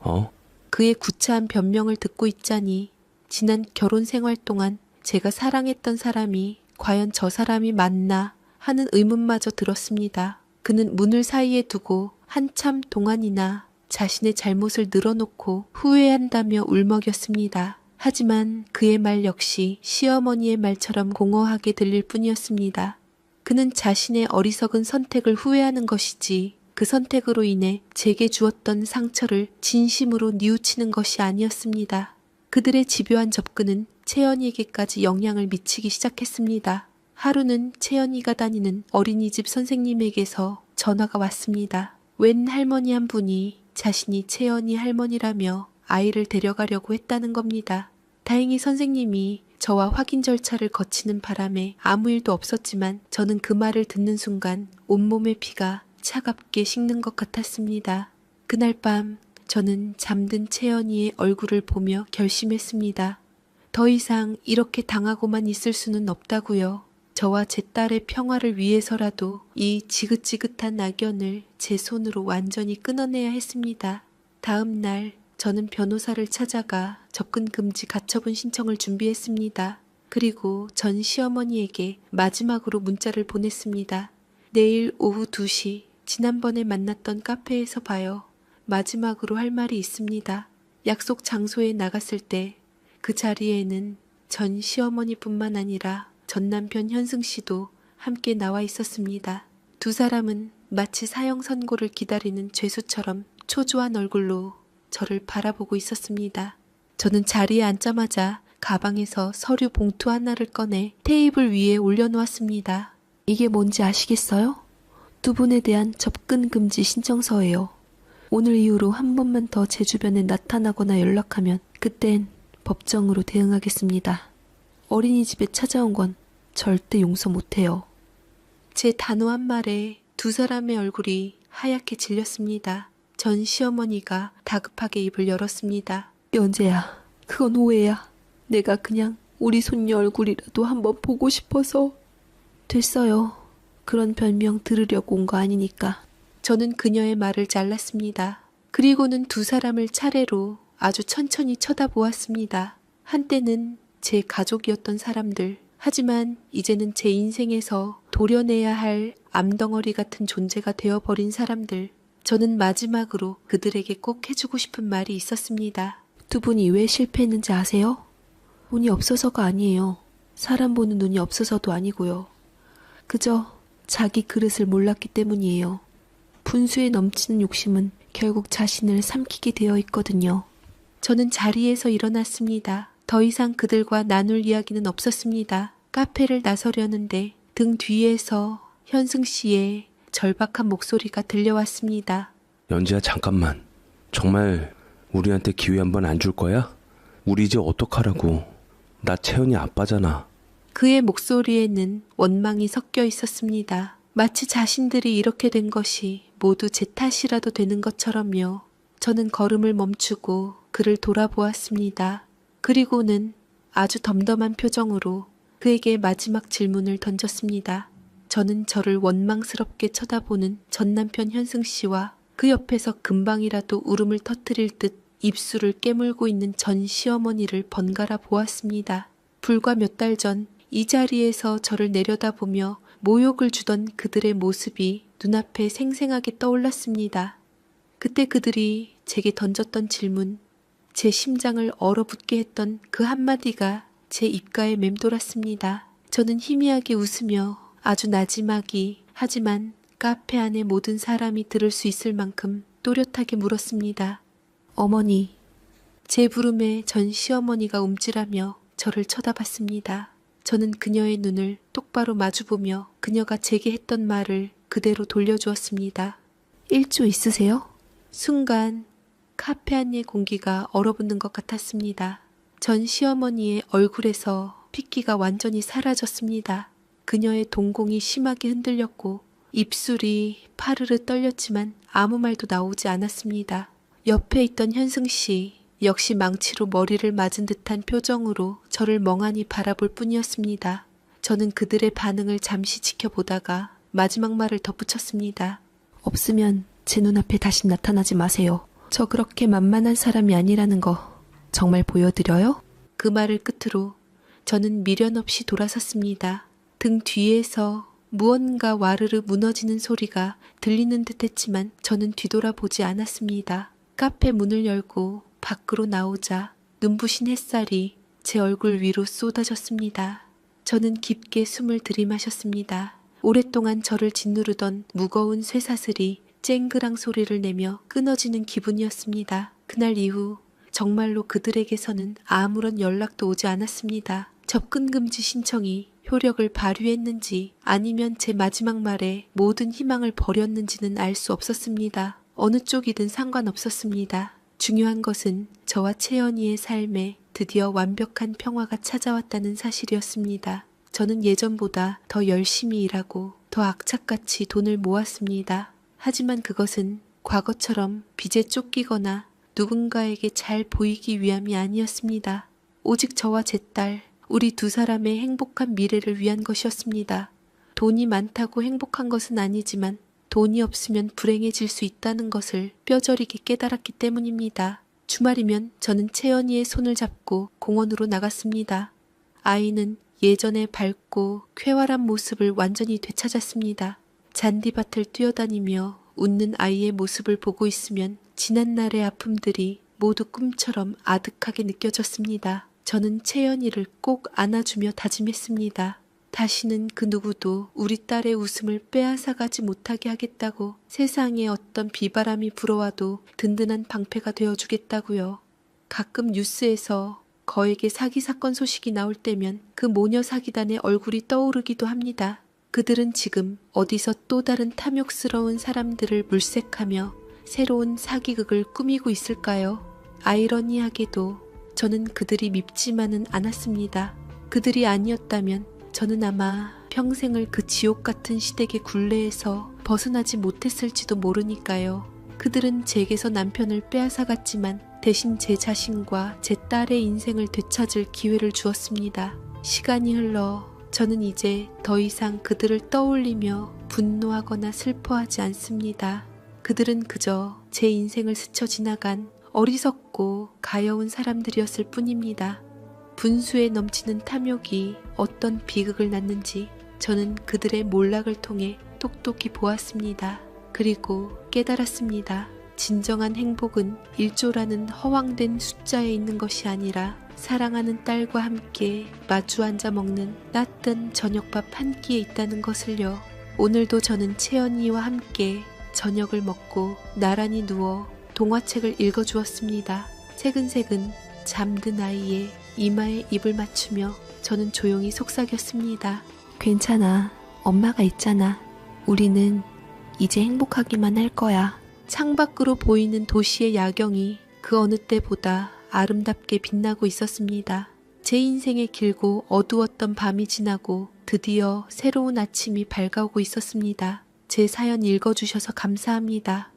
어? 그의 구차한 변명을 듣고 있자니 지난 결혼 생활 동안 제가 사랑했던 사람이 과연 저 사람이 맞나 하는 의문마저 들었습니다. 그는 문을 사이에 두고 한참 동안이나 자신의 잘못을 늘어놓고 후회한다며 울먹였습니다. 하지만 그의 말 역시 시어머니의 말처럼 공허하게 들릴 뿐이었습니다. 그는 자신의 어리석은 선택을 후회하는 것이지 그 선택으로 인해 제게 주었던 상처를 진심으로 뉘우치는 것이 아니었습니다. 그들의 집요한 접근은 채연이에게까지 영향을 미치기 시작했습니다. 하루는 채연이가 다니는 어린이집 선생님에게서 전화가 왔습니다. 웬 할머니 한 분이 자신이 채연이 할머니라며 아이를 데려가려고 했다는 겁니다. 다행히 선생님이 저와 확인 절차를 거치는 바람에 아무 일도 없었지만 저는 그 말을 듣는 순간 온몸의 피가 차갑게 식는 것 같았습니다. 그날 밤 저는 잠든 채연이의 얼굴을 보며 결심했습니다. 더 이상 이렇게 당하고만 있을 수는 없다고요. 저와 제 딸의 평화를 위해서라도 이 지긋지긋한 악연을 제 손으로 완전히 끊어내야 했습니다. 다음 날 저는 변호사를 찾아가 접근금지 가처분 신청을 준비했습니다. 그리고 전 시어머니에게 마지막으로 문자를 보냈습니다. 내일 오후 2시 지난번에 만났던 카페에서 봐요. 마지막으로 할 말이 있습니다. 약속 장소에 나갔을 때 그 자리에는 전 시어머니뿐만 아니라 전 남편 현승 씨도 함께 나와 있었습니다. 두 사람은 마치 사형 선고를 기다리는 죄수처럼 초조한 얼굴로 저를 바라보고 있었습니다. 저는 자리에 앉자마자 가방에서 서류 봉투 하나를 꺼내 테이블 위에 올려놓았습니다. 이게 뭔지 아시겠어요? 두 분에 대한 접근 금지 신청서예요. 오늘 이후로 한 번만 더 제 주변에 나타나거나 연락하면 그땐 법정으로 대응하겠습니다. 어린이집에 찾아온 건 절대 용서 못해요. 제 단호한 말에 두 사람의 얼굴이 하얗게 질렸습니다. 전 시어머니가 다급하게 입을 열었습니다. 연재야, 그건 오해야. 내가 그냥 우리 손녀 얼굴이라도 한번 보고 싶어서. 됐어요. 그런 변명 들으려고 온 거 아니니까. 저는 그녀의 말을 잘랐습니다. 그리고는 두 사람을 차례로 아주 천천히 쳐다보았습니다. 한때는 제 가족이었던 사람들, 하지만 이제는 제 인생에서 도려내야 할 암덩어리 같은 존재가 되어버린 사람들. 저는 마지막으로 그들에게 꼭 해주고 싶은 말이 있었습니다. 두 분이 왜 실패했는지 아세요? 운이 없어서가 아니에요. 사람 보는 눈이 없어서도 아니고요. 그저 자기 그릇을 몰랐기 때문이에요. 분수에 넘치는 욕심은 결국 자신을 삼키게 되어 있거든요. 저는 자리에서 일어났습니다. 더 이상 그들과 나눌 이야기는 없었습니다. 카페를 나서려는데 등 뒤에서 현승 씨의 절박한 목소리가 들려왔습니다. 연지야, 잠깐만. 정말 우리한테 기회 한번 안 줄 거야? 우리 이제 어떡하라고. 나 채연이 아빠잖아. 그의 목소리에는 원망이 섞여 있었습니다. 마치 자신들이 이렇게 된 것이 모두 제 탓이라도 되는 것처럼요. 저는 걸음을 멈추고 그를 돌아보았습니다. 그리고는 아주 덤덤한 표정으로 그에게 마지막 질문을 던졌습니다. 저는 저를 원망스럽게 쳐다보는 전 남편 현승 씨와 그 옆에서 금방이라도 울음을 터뜨릴 듯 입술을 깨물고 있는 전 시어머니를 번갈아 보았습니다. 불과 몇 달 전 이 자리에서 저를 내려다보며 모욕을 주던 그들의 모습이 눈앞에 생생하게 떠올랐습니다. 그때 그들이 제게 던졌던 질문, 제 심장을 얼어붙게 했던 그 한마디가 제 입가에 맴돌았습니다. 저는 희미하게 웃으며 아주 나지막이 하지만 카페 안의 모든 사람이 들을 수 있을 만큼 또렷하게 물었습니다. 어머니, 제 부름에 전 시어머니가 움찔하며 저를 쳐다봤습니다. 저는 그녀의 눈을 똑바로 마주보며 그녀가 제게 했던 말을 그대로 돌려주었습니다. 일조 있으세요? 순간 카페 안의 공기가 얼어붙는 것 같았습니다. 전 시어머니의 얼굴에서 핏기가 완전히 사라졌습니다. 그녀의 동공이 심하게 흔들렸고 입술이 파르르 떨렸지만 아무 말도 나오지 않았습니다. 옆에 있던 현승 씨 역시 망치로 머리를 맞은 듯한 표정으로 저를 멍하니 바라볼 뿐이었습니다. 저는 그들의 반응을 잠시 지켜보다가 마지막 말을 덧붙였습니다. 없으면 제 눈앞에 다시 나타나지 마세요. 저 그렇게 만만한 사람이 아니라는 거 정말 보여드려요? 그 말을 끝으로 저는 미련 없이 돌아섰습니다. 등 뒤에서 무언가 와르르 무너지는 소리가 들리는 듯 했지만 저는 뒤돌아보지 않았습니다. 카페 문을 열고 밖으로 나오자 눈부신 햇살이 제 얼굴 위로 쏟아졌습니다. 저는 깊게 숨을 들이마셨습니다. 오랫동안 저를 짓누르던 무거운 쇠사슬이 쨍그랑 소리를 내며 끊어지는 기분이었습니다. 그날 이후 정말로 그들에게서는 아무런 연락도 오지 않았습니다. 접근금지 신청이 효력을 발휘했는지 아니면 제 마지막 말에 모든 희망을 버렸는지는 알 수 없었습니다. 어느 쪽이든 상관없었습니다. 중요한 것은 저와 채연이의 삶에 드디어 완벽한 평화가 찾아왔다는 사실이었습니다. 저는 예전보다 더 열심히 일하고 더 악착같이 돈을 모았습니다. 하지만 그것은 과거처럼 빚에 쫓기거나 누군가에게 잘 보이기 위함이 아니었습니다. 오직 저와 제 딸, 우리 두 사람의 행복한 미래를 위한 것이었습니다. 돈이 많다고 행복한 것은 아니지만 돈이 없으면 불행해질 수 있다는 것을 뼈저리게 깨달았기 때문입니다. 주말이면 저는 채연이의 손을 잡고 공원으로 나갔습니다. 아이는 예전의 밝고 쾌활한 모습을 완전히 되찾았습니다. 잔디밭을 뛰어다니며 웃는 아이의 모습을 보고 있으면 지난날의 아픔들이 모두 꿈처럼 아득하게 느껴졌습니다. 저는 채연이를 꼭 안아주며 다짐했습니다. 다시는 그 누구도 우리 딸의 웃음을 빼앗아가지 못하게 하겠다고, 세상에 어떤 비바람이 불어와도 든든한 방패가 되어주겠다고요. 가끔 뉴스에서 거액의 사기 사건 소식이 나올 때면 그 모녀 사기단의 얼굴이 떠오르기도 합니다. 그들은 지금 어디서 또 다른 탐욕스러운 사람들을 물색하며 새로운 사기극을 꾸미고 있을까요? 아이러니하게도 저는 그들이 밉지만은 않았습니다. 그들이 아니었다면 저는 아마 평생을 그 지옥 같은 시댁의 굴레에서 벗어나지 못했을지도 모르니까요. 그들은 제게서 남편을 빼앗아갔지만 대신 제 자신과 제 딸의 인생을 되찾을 기회를 주었습니다. 시간이 흘러 저는 이제 더 이상 그들을 떠올리며 분노하거나 슬퍼하지 않습니다. 그들은 그저 제 인생을 스쳐 지나간 어리석고 가여운 사람들이었을 뿐입니다. 분수에 넘치는 탐욕이 어떤 비극을 낳는지 저는 그들의 몰락을 통해 똑똑히 보았습니다. 그리고 깨달았습니다. 진정한 행복은 1조라는 허황된 숫자에 있는 것이 아니라 사랑하는 딸과 함께 마주 앉아 먹는 따뜻한 저녁밥 한 끼에 있다는 것을요. 오늘도 저는 채연이와 함께 저녁을 먹고 나란히 누워 동화책을 읽어주었습니다. 새근새근 잠든 아이의 이마에 입을 맞추며 저는 조용히 속삭였습니다. 괜찮아. 엄마가 있잖아. 우리는 이제 행복하기만 할 거야. 창밖으로 보이는 도시의 야경이 그 어느 때보다 아름답게 빛나고 있었습니다. 제 인생의 길고 어두웠던 밤이 지나고 드디어 새로운 아침이 밝아오고 있었습니다. 제 사연 읽어주셔서 감사합니다.